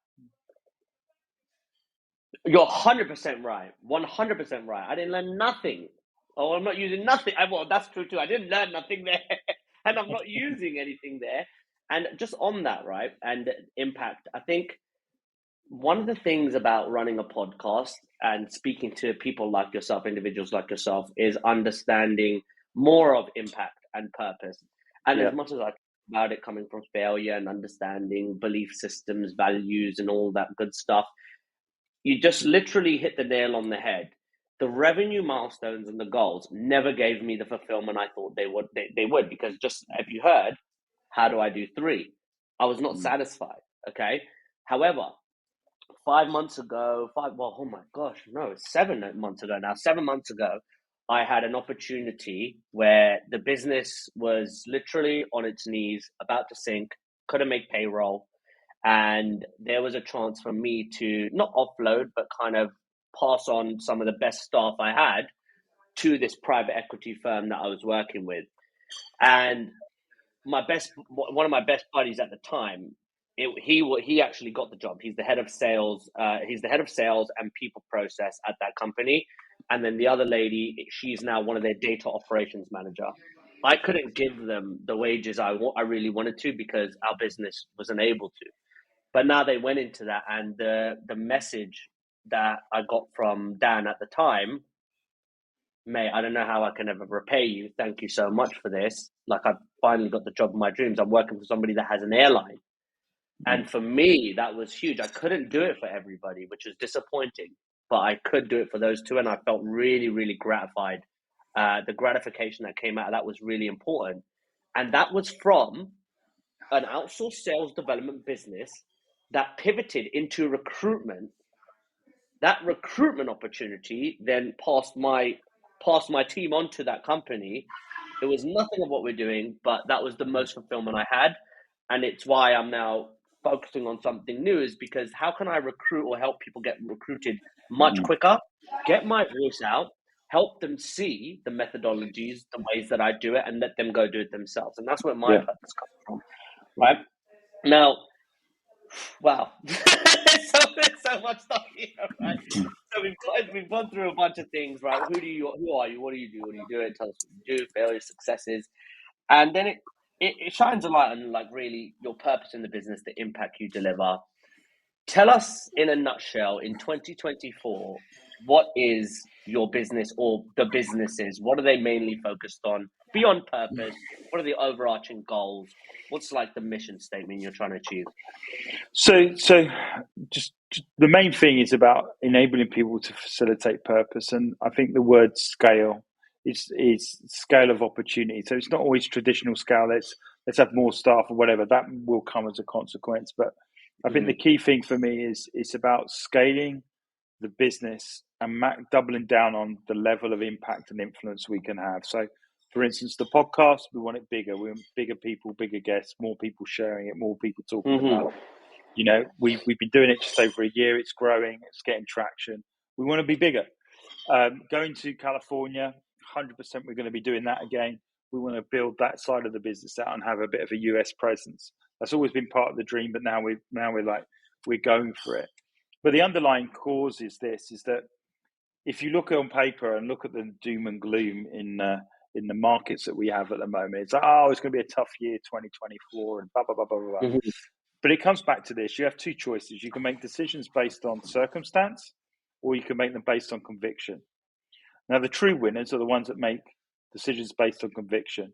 You're 100% right. 100% right. I didn't learn nothing. Oh, I'm not using nothing. Well, that's true too. I didn't learn nothing there, and I'm not using anything there. And just on that, right, and impact, I think one of the things about running a podcast and speaking to people like yourself, individuals like yourself, is understanding more of impact and purpose. And as much as I talk about it coming from failure and understanding belief systems, values, and all that good stuff, you just literally hit the nail on the head. The revenue milestones and the goals never gave me the fulfillment I thought they would, because just if you heard, how do I do 3? I was not satisfied. Okay. However, 5 months ago, oh my gosh, no, it's 7 months ago now. 7 months ago, I had an opportunity where the business was literally on its knees, about to sink, couldn't make payroll. And there was a chance for me to not offload, but kind of pass on some of the best staff I had to this private equity firm that I was working with. And one of my best buddies at the time, he actually got the job. He's the head of sales. He's the head of sales and people process at that company. And then the other lady, she's now one of their data operations manager. I couldn't give them the wages I really wanted to, because our business wasn't able to. But now they went into that, and the message that I got from Dan at the time, mate, I don't know how I can ever repay you. Thank you so much for this. Like, I've finally got the job of my dreams. I'm working for somebody that has an airline. And for me, that was huge. I couldn't do it for everybody, which was disappointing, but I could do it for those two. And I felt really, really gratified. The gratification that came out of that was really important. And that was from an outsourced sales development business that pivoted into recruitment. That recruitment opportunity then passed my team onto that company. It was nothing of what we're doing, but that was the most fulfillment I had. And it's why I'm now focusing on something new, is because how can I recruit or help people get recruited much quicker, get my voice out, help them see the methodologies, the ways that I do it, and let them go do it themselves. And that's where my purpose comes from, right? Now, wow, there's so much stuff here, right? So we've gone through a bunch of things, right? Who are you? What do you do? What do you do? Tell us what you do, failures, successes, and then it shines a light on, like, really your purpose in the business, the impact you deliver. Tell us in a nutshell, in 2024, what is your business or the businesses? What are they mainly focused on beyond purpose? What are the overarching goals? What's like the mission statement you're trying to achieve? So just the main thing is about enabling people to facilitate purpose, and I think the word scale is scale of opportunity. So it's not always traditional scale. Let's have more staff or whatever. That will come as a consequence. But I think the Mm-hmm. key thing for me is it's about scaling the business and doubling down on the level of impact and influence we can have. So, for instance, the podcast, we want it bigger. We want bigger people, bigger guests, more people sharing it, more people talking about Mm-hmm. it. You know, we've been doing it just over a year. It's growing. It's getting traction. We want to be bigger. Going to California, 100%. We're going to be doing that again. We want to build that side of the business out and have a bit of a US presence. That's always been part of the dream, but now we're going for it. But the underlying cause is that if you look on paper and look at the doom and gloom in the markets that we have at the moment, it's like, oh, it's going to be a tough year, 2024, and blah blah blah blah blah. Mm-hmm. But it comes back to this: you have two choices. You can make decisions based on circumstance, or you can make them based on conviction. Now, the true winners are the ones that make decisions based on conviction.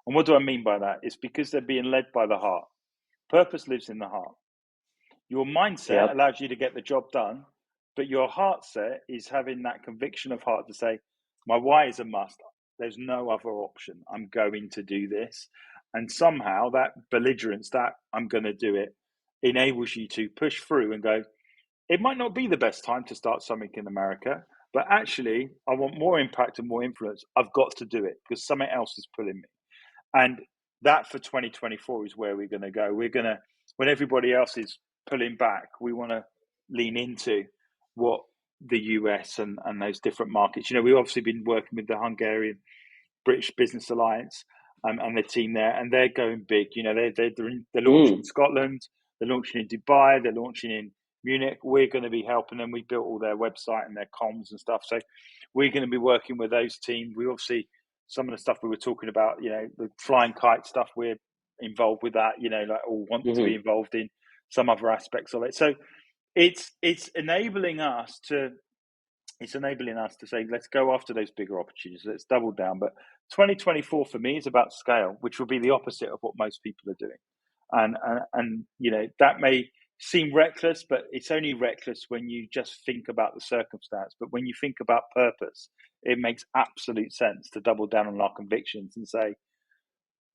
And what do I mean by that? It's because they're being led by the heart. Purpose lives in the heart. Your mindset Yep. allows you to get the job done, but your heart set is having that conviction of heart to say, my why is a must. There's no other option. I'm going to do this. And somehow that belligerence, that I'm going to do it, enables you to push through and go, it might not be the best time to start something in America, but actually, I want more impact and more influence. I've got to do it because something else is pulling me. And that for 2024 is where we're going to go. We're going to, when everybody else is pulling back, we want to lean into what the US and those different markets. You know, we've obviously been working with the Hungarian British Business Alliance and the team there, and they're going big. You know, they're launching in Scotland, they're launching in Dubai, they're launching in Munich. We're going to be helping them. We built all their website and their comms and stuff. So we're going to be working with those teams. We obviously, some of the stuff we were talking about, you know, the flying kite stuff, we're involved with that, you know, like, or want to be Mm-hmm. involved in some other aspects of it. So it's enabling us to say, let's go after those bigger opportunities. Let's double down. But 2024 for me is about scale, which will be the opposite of what most people are doing. And you know, that may seem reckless, but it's only reckless when you just think about the circumstance. But when you think about purpose, it makes absolute sense to double down on our convictions and say,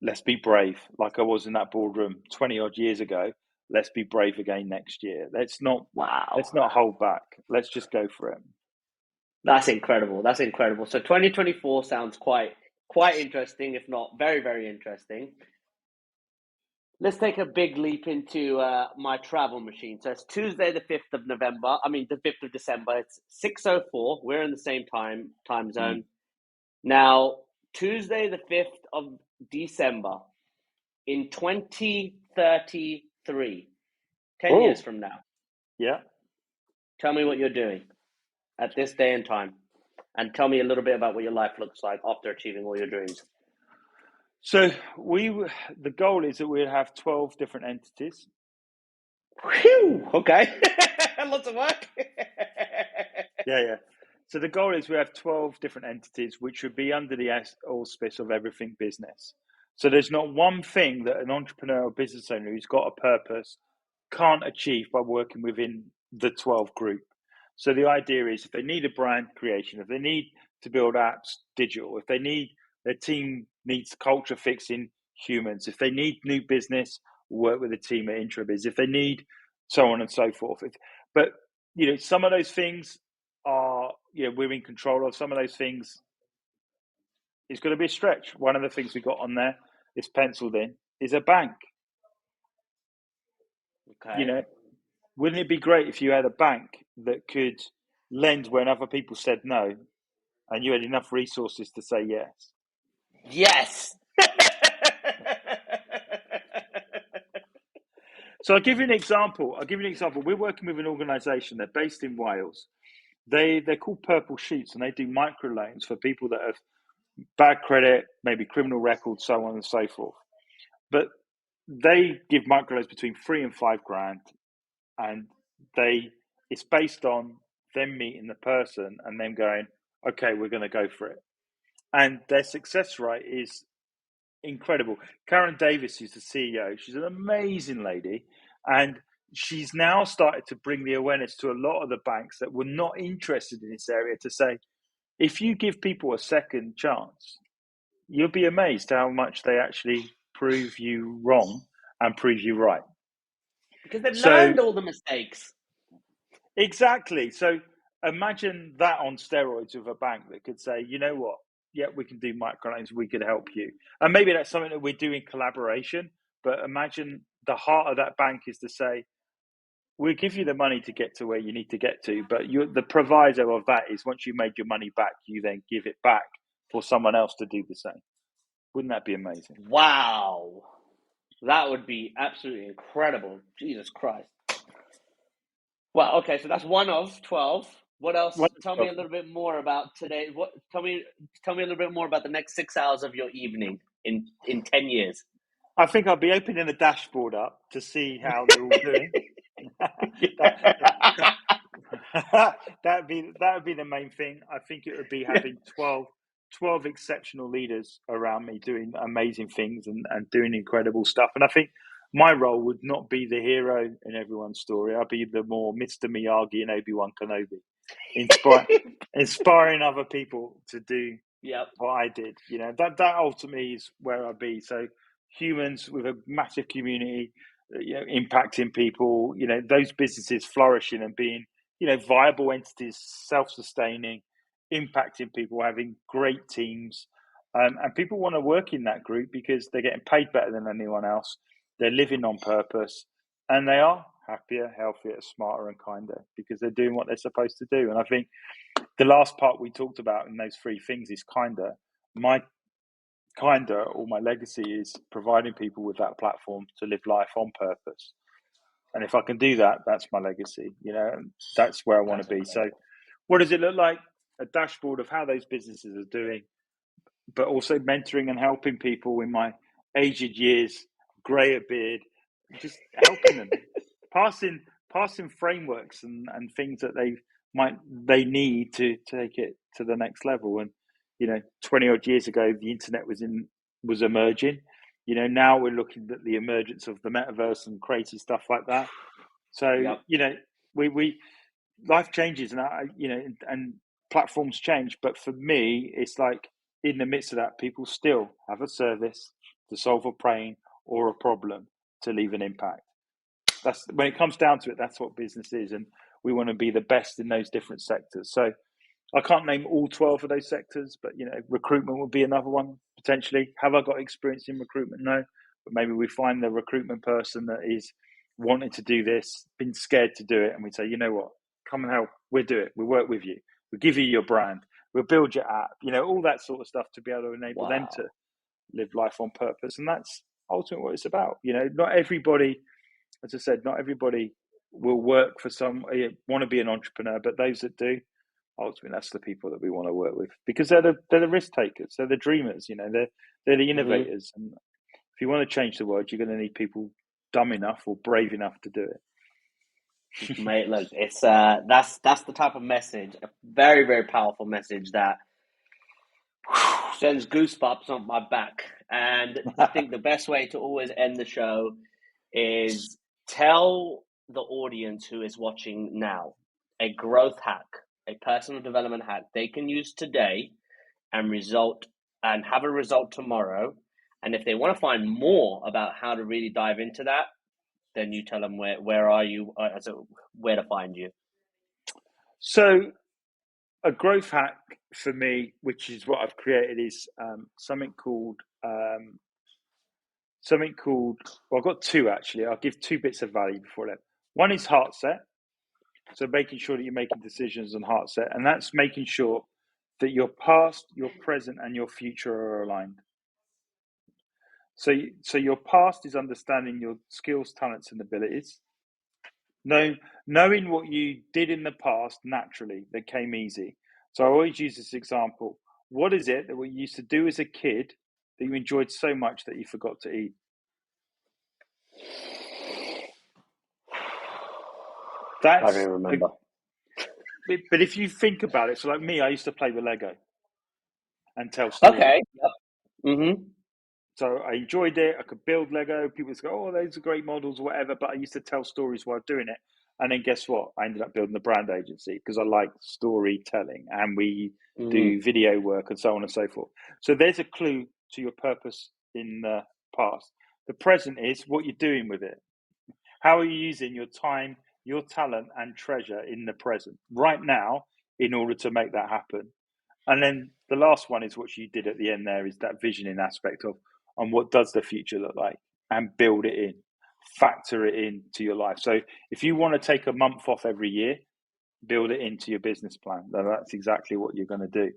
let's be brave, like I was in that boardroom 20 odd years ago. Let's be brave again next year. Let's not Wow. hold back. Let's just go for it. That's incredible. That's incredible. So 2024 sounds quite interesting, if not very, very interesting. Let's take a big leap into my travel machine. So it's Tuesday, the 5th of November. I mean, the 5th of December. It's 6:04. We're in the same time Mm. zone. Now, Tuesday, the 5th of December in 2033, 10 years Oh, from now. yeah. Tell me what you're doing at this day and time. And tell me a little bit about what your life looks like after achieving all your dreams. So the goal is that we'll have 12 different entities. Whew, okay. Lots of work. Yeah. So the goal is we have 12 different entities, which would be under the auspice of everything business. So there's not one thing that an entrepreneur or business owner who's got a purpose can't achieve by working within the 12 group. So the idea is if they need a brand creation, if they need to build apps digital, if they need their team needs culture fixing humans, if they need new business, work with a team at Intrabiz, if they need so on and so forth. But you know, some of those things are, you know, we're in control of. Some of those things is going to be a stretch. One of the things we got on there is penciled in is a bank. You Okay. know, wouldn't it be great if you had a bank that could lend when other people said no, and you had enough resources to say yes? Yes. So I'll give you an example. We're working with an organisation. They're based in Wales. They're called Purple Sheets, and they do microloans for people that have bad credit, maybe criminal records, so on and so forth. But they give microloans between 3 and 5 grand, and It's based on them meeting the person and them going, okay, we're going to go for it. And their success rate is incredible. Karen Davis, who's the CEO, she's an amazing lady. And she's now started to bring the awareness to a lot of the banks that were not interested in this area to say, if you give people a second chance, you'll be amazed how much they actually prove you wrong and prove you right. Because they've learned all the mistakes. Exactly. So imagine that on steroids with a bank that could say, you know what? Yeah, we can do microloans. We could help you. And maybe that's something that we do in collaboration. But imagine the heart of that bank is to say, we'll give you the money to get to where you need to get to. But the proviso of that is once you made your money back, you then give it back for someone else to do the same. Wouldn't that be amazing? Wow. That would be absolutely incredible. Jesus Christ. Well, okay, so that's one of 12. What else? Tell me a little bit more about today. Tell me a little bit more about the next 6 hours of your evening in 10 years. I think I'll be opening the dashboard up to see how they're all doing. That'd be the main thing. I think it would be having 12 exceptional leaders around me doing amazing things and doing incredible stuff. And I think my role would not be the hero in everyone's story. I'd be the more Mr. Miyagi and Obi-Wan Kenobi, inspiring other people to do what I did. You know, that ultimately is where I'd be. So humans with a massive community, impacting people, those businesses flourishing and being, viable entities, self-sustaining, impacting people, having great teams. And people want to work in that group because they're getting paid better than anyone else. They're living on purpose and they are happier, healthier, smarter and kinder because they're doing what they're supposed to do. And I think the last part we talked about in those three things is kinder. My kinder or my legacy is providing people with that platform to live life on purpose. And if I can do that, that's my legacy, and that's where I want to be. So what does it look like? A dashboard of how those businesses are doing, but also mentoring and helping people in my aged years, grayer beard, just helping them, passing frameworks and things that they need to take it to the next level. And 20 odd years ago, the internet was emerging. Now we're looking at the emergence of the metaverse and crazy stuff like that. So we life changes and and platforms change. But for me, it's like in the midst of that, people still have a service to solve a pain or a problem to leave an impact. That's when it comes down to it. That's what business is, and we want to be the best in those different sectors. So I can't name all 12 of those sectors, but recruitment would be another one potentially. Have I got experience in recruitment? No, but maybe we find the recruitment person that is wanting to do this, been scared to do it, and we say, you know what, come and help. We'll do it. We'll work with you. We'll give you your brand. We'll build your app. All that sort of stuff to be able to enable them to live life on purpose, and that's ultimately what it's about. Not everybody, as I said, not everybody will work for want to be an entrepreneur, but those that do, ultimately, that's the people that we want to work with because they're the risk takers, they're the dreamers, they're the innovators. And if you want to change the world, you're going to need people dumb enough or brave enough to do it. Mate, look, it's that's the type of message, a very, very powerful message that sends goosebumps on my back. And I think the best way to always end the show is tell the audience who is watching now a growth hack, a personal development hack they can use today and have a result tomorrow. And if they want to find more about how to really dive into that, then you tell them where are you, where to find you. So a growth hack for me, which is what I've created, is something called, well, I've got two actually. I'll give two bits of value before that. One is heart set. So making sure that you're making decisions on heart set, and that's making sure that your past, your present, and your future are aligned. So your past is understanding your skills, talents, and abilities. Knowing what you did in the past naturally, that came easy. So I always use this example. What is it that we used to do as a kid that you enjoyed so much that you forgot to eat? I That's don't remember. but if you think about it, so like me, I used to play with Lego and tell stories. Okay. Yep. Mm-hmm. So I enjoyed it. I could build Lego. People would go, "Oh, those are great models," or whatever. But I used to tell stories while doing it. And then guess what? I ended up building a brand agency because I like storytelling, and we do Mm-hmm. video work and so on and so forth. So there's a clue to your purpose in the past. The present is what you're doing with it. How are you using your time, your talent, and treasure in the present right now in order to make that happen? And then the last one is what you did at the end there is that visioning aspect of on what does the future look like and build it in, factor it into your life. So if you want to take a month off every year, build it into your business plan. That's exactly what you're going to do.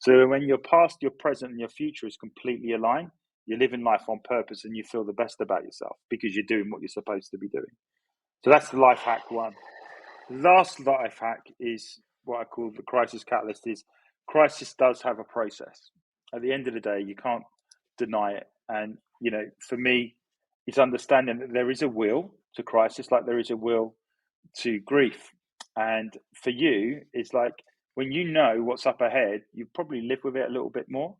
So when your past, your present, and your future is completely aligned, you're living life on purpose and you feel the best about yourself because you're doing what you're supposed to be doing. So that's the life hack one. The last life hack is what I call the crisis catalyst is crisis does have a process. At the end of the day, you can't deny it. And, for me, it's understanding that there is a will to crisis, like there is a will to grief. And for you, it's like when you know what's up ahead, you probably live with it a little bit more.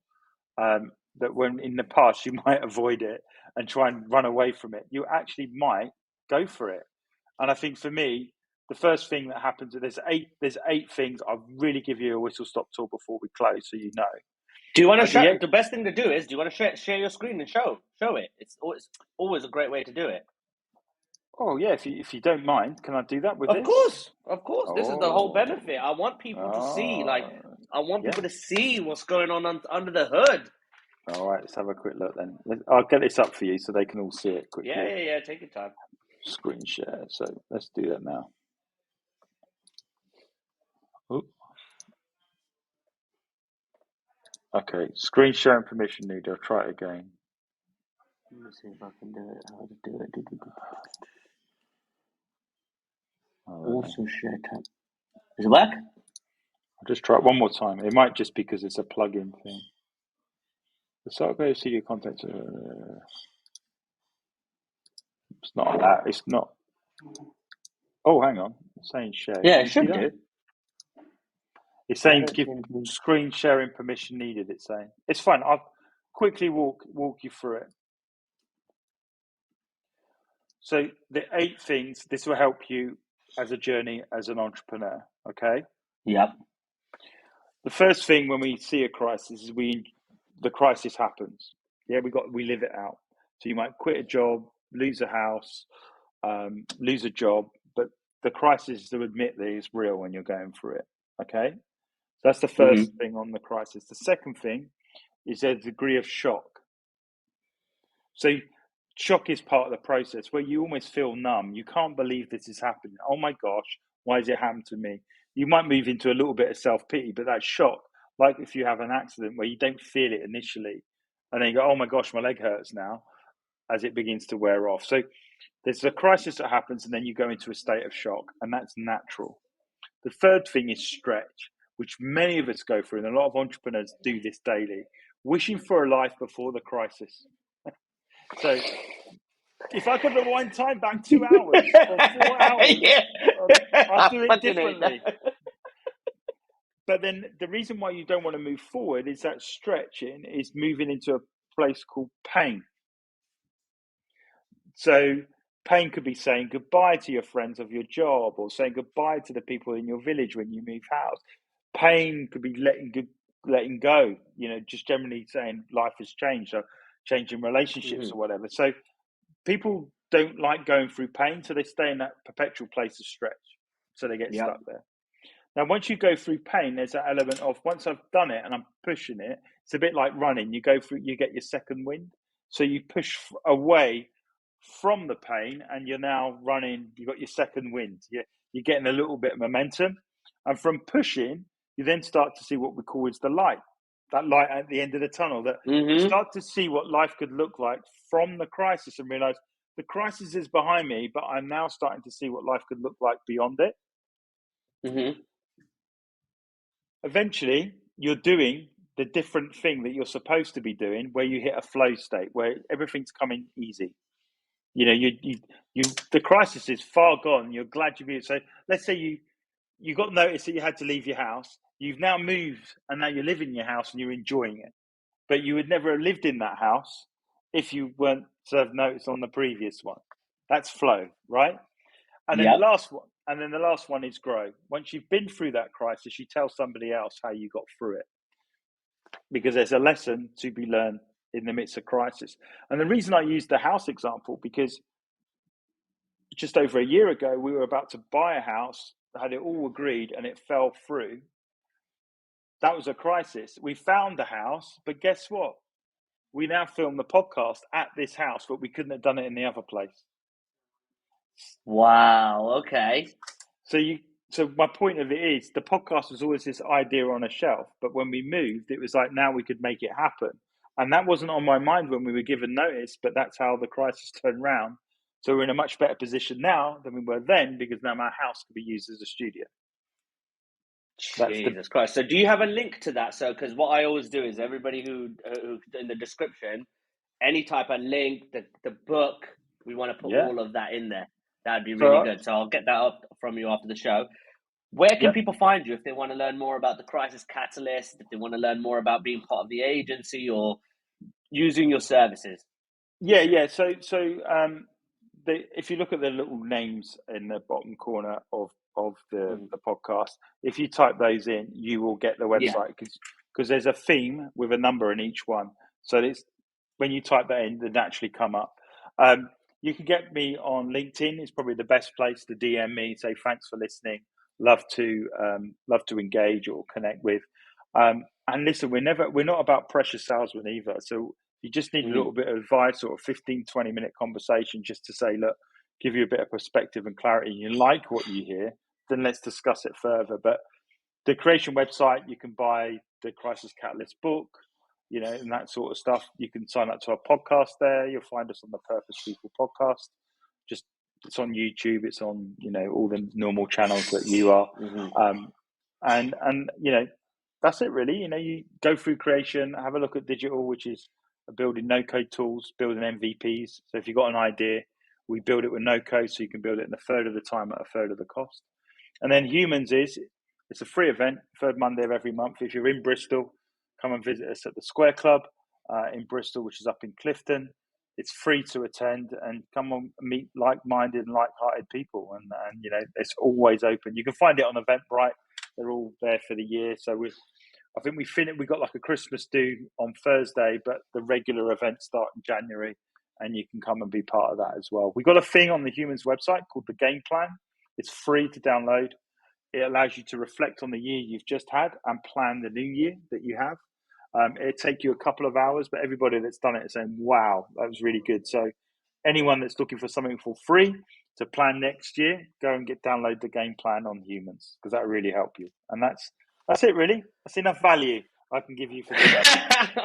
That when in the past you might avoid it and try and run away from it, you actually might go for it. And I think for me, the first thing that happens, there's eight things. I'll really give you a whistle stop tour before we close, so you know. Do you want to But the show? eight, The best thing to do is, do you want to share your screen and show it? It's always a great way to do it. oh yeah, if you don't mind, can I do that with Of this? course, of course. This is the whole Oh, benefit. I want people to see, yeah. people to see what's going on under the hood. All right, let's have a quick look then. I'll get this up for you so they can all see it quickly. Yeah. Take your time. Screen share. So let's do that now. Oop. Okay, screen sharing permission needed. I'll try it again. Let me see if I can do it. How to do it? Also share tab. Is it work? I'll just try it one more time. It might just because it's a plug-in thing. The site goes see your content. It's not that. It's not. Oh, hang on. It's saying share. Yeah, Can it you see should that? do. It's saying give screen sharing permission needed. It's saying it's fine. I'll quickly walk you through it. So the 8 things. This will help you as a journey as an entrepreneur. Okay. Yep. The first thing when we see a crisis is the crisis happens. Yeah, we live it out. So you might quit a job, lose a house, lose a job, but the crisis is to admit that it's real when you're going through it. Okay, so that's the first thing on the crisis. The second thing is a degree of shock. So shock is part of the process where you almost feel numb. You can't believe this is happening. Oh my gosh, why has it happened to me? You might move into a little bit of self-pity, but that shock, like if you have an accident where you don't feel it initially, and then you go, oh my gosh, my leg hurts now, as it begins to wear off. So there's a crisis that happens, and then you go into a state of shock, and that's natural. The third thing is stretch, which many of us go through, and a lot of entrepreneurs do this daily, wishing for a life before the crisis. So if I could rewind time back 2 hours or 4 hours, Yeah. I'd do it Fucking hate differently. that. But then the reason why you don't want to move forward is that stretching is moving into a place called pain. So pain could be saying goodbye to your friends of your job or saying goodbye to the people in your village when you move house. Pain could be letting go, just generally saying life has changed or changing relationships or whatever. So people don't like going through pain, so they stay in that perpetual place of stretch. So they get stuck there. Now, once you go through pain, there's that element of once I've done it and I'm pushing it, it's a bit like running. You go through, you get your second wind. So you push away from the pain and you're now running, you've got your second wind. You're getting a little bit of momentum. And from pushing, you then start to see what we call is the light, that light at the end of the tunnel, that you start to see what life could look like from the crisis and realize the crisis is behind me, but I'm now starting to see what life could look like beyond it. Eventually, you're doing the different thing that you're supposed to be doing, where you hit a flow state, where everything's coming easy. You know, you the crisis is far gone. You're glad you've been. So let's say you got notice that you had to leave your house. You've now moved, and now you live in your house and you're enjoying it. But you would never have lived in that house if you weren't served notice on the previous one. That's flow, right? And then Yep. the last one is grow. Once you've been through that crisis, you tell somebody else how you got through it, because there's a lesson to be learned in the midst of crisis. And the reason I use the house example, because just over a year ago, we were about to buy a house, had it all agreed, and it fell through. That was a crisis. We found the house, but guess what? We now film the podcast at this house, but we couldn't have done it in the other place. Wow. Okay. So my point of it is, the podcast was always this idea on a shelf, but when we moved, it was like, now we could make it happen. And that wasn't on my mind when we were given notice, but that's how the crisis turned around. So we're in a much better position now than we were then, because now our house could be used as a studio. Jesus Christ. So do you have a link to that? So, because what I always do is everybody who in the description, any type of link, the book, we want to put all of that in there. That'd be really good. So I'll get that up from you after the show. Where can people find you if they want to learn more about the Crisis Catalyst, if they want to learn more about being part of the agency or using your services? Yeah. So if you look at the little names in the bottom corner of the podcast, if you type those in, you will get the website, because there's a theme with a number in each one. So it's, when you type that in, they naturally come up. You can get me on LinkedIn. It's probably the best place to DM me, say thanks for listening, love to engage or connect with. And listen, we're not about precious salesmen either. So you just need a little bit of advice, or a 15-20 minute conversation, just to say, look, give you a bit of perspective and clarity. You like what you hear, then let's discuss it further. But the creation website, you can buy the Crisis Catalyst book, and that sort of stuff. You can sign up to our podcast there. You'll find us on the Purpose People podcast. Just, it's on YouTube. It's on, all the normal channels that you are. And that's it really. You go through creation, have a look at digital, which is building no-code tools, building MVPs. So if you've got an idea, we build it with no code, so you can build it in a third of the time at a third of the cost. And then Humans it's a free event, third Monday of every month. If you're in Bristol, come and visit us at the Square Club in Bristol, which is up in Clifton. It's free to attend, and come and meet like-minded and like-hearted people. And it's always open. You can find it on Eventbrite. They're all there for the year. So I think we got like a Christmas do on Thursday, but the regular events start in January, and you can come and be part of that as well. We got a thing on the Humans website called the Game Plan. It's free to download. It allows you to reflect on the year you've just had and plan the new year that you have. It'll take you a couple of hours, but everybody that's done it is saying, wow, that was really good. So anyone that's looking for something for free to plan next year, go and download the Game Plan on Humans, because that will really help you. And that's it really. That's enough value I can give you for today.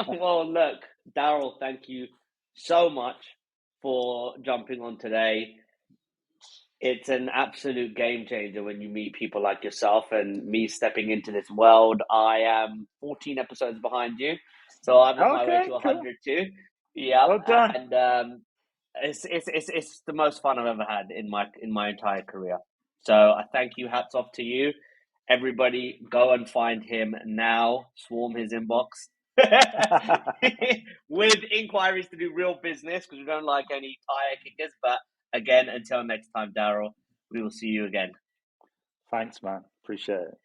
Well, look, Darrell, thank you so much for jumping on today. It's an absolute game changer when you meet people like yourself and me stepping into this world. I am 14 episodes behind you, so I'm on my way to 100 too. Yeah, well done. And it's the most fun I've ever had in my entire career. So I thank you. Hats off to you. Everybody, go and find him now. Swarm his inbox with inquiries to do real business, because we don't like any tire kickers. But again, until next time, Darrell, we will see you again. Thanks, man. Appreciate it.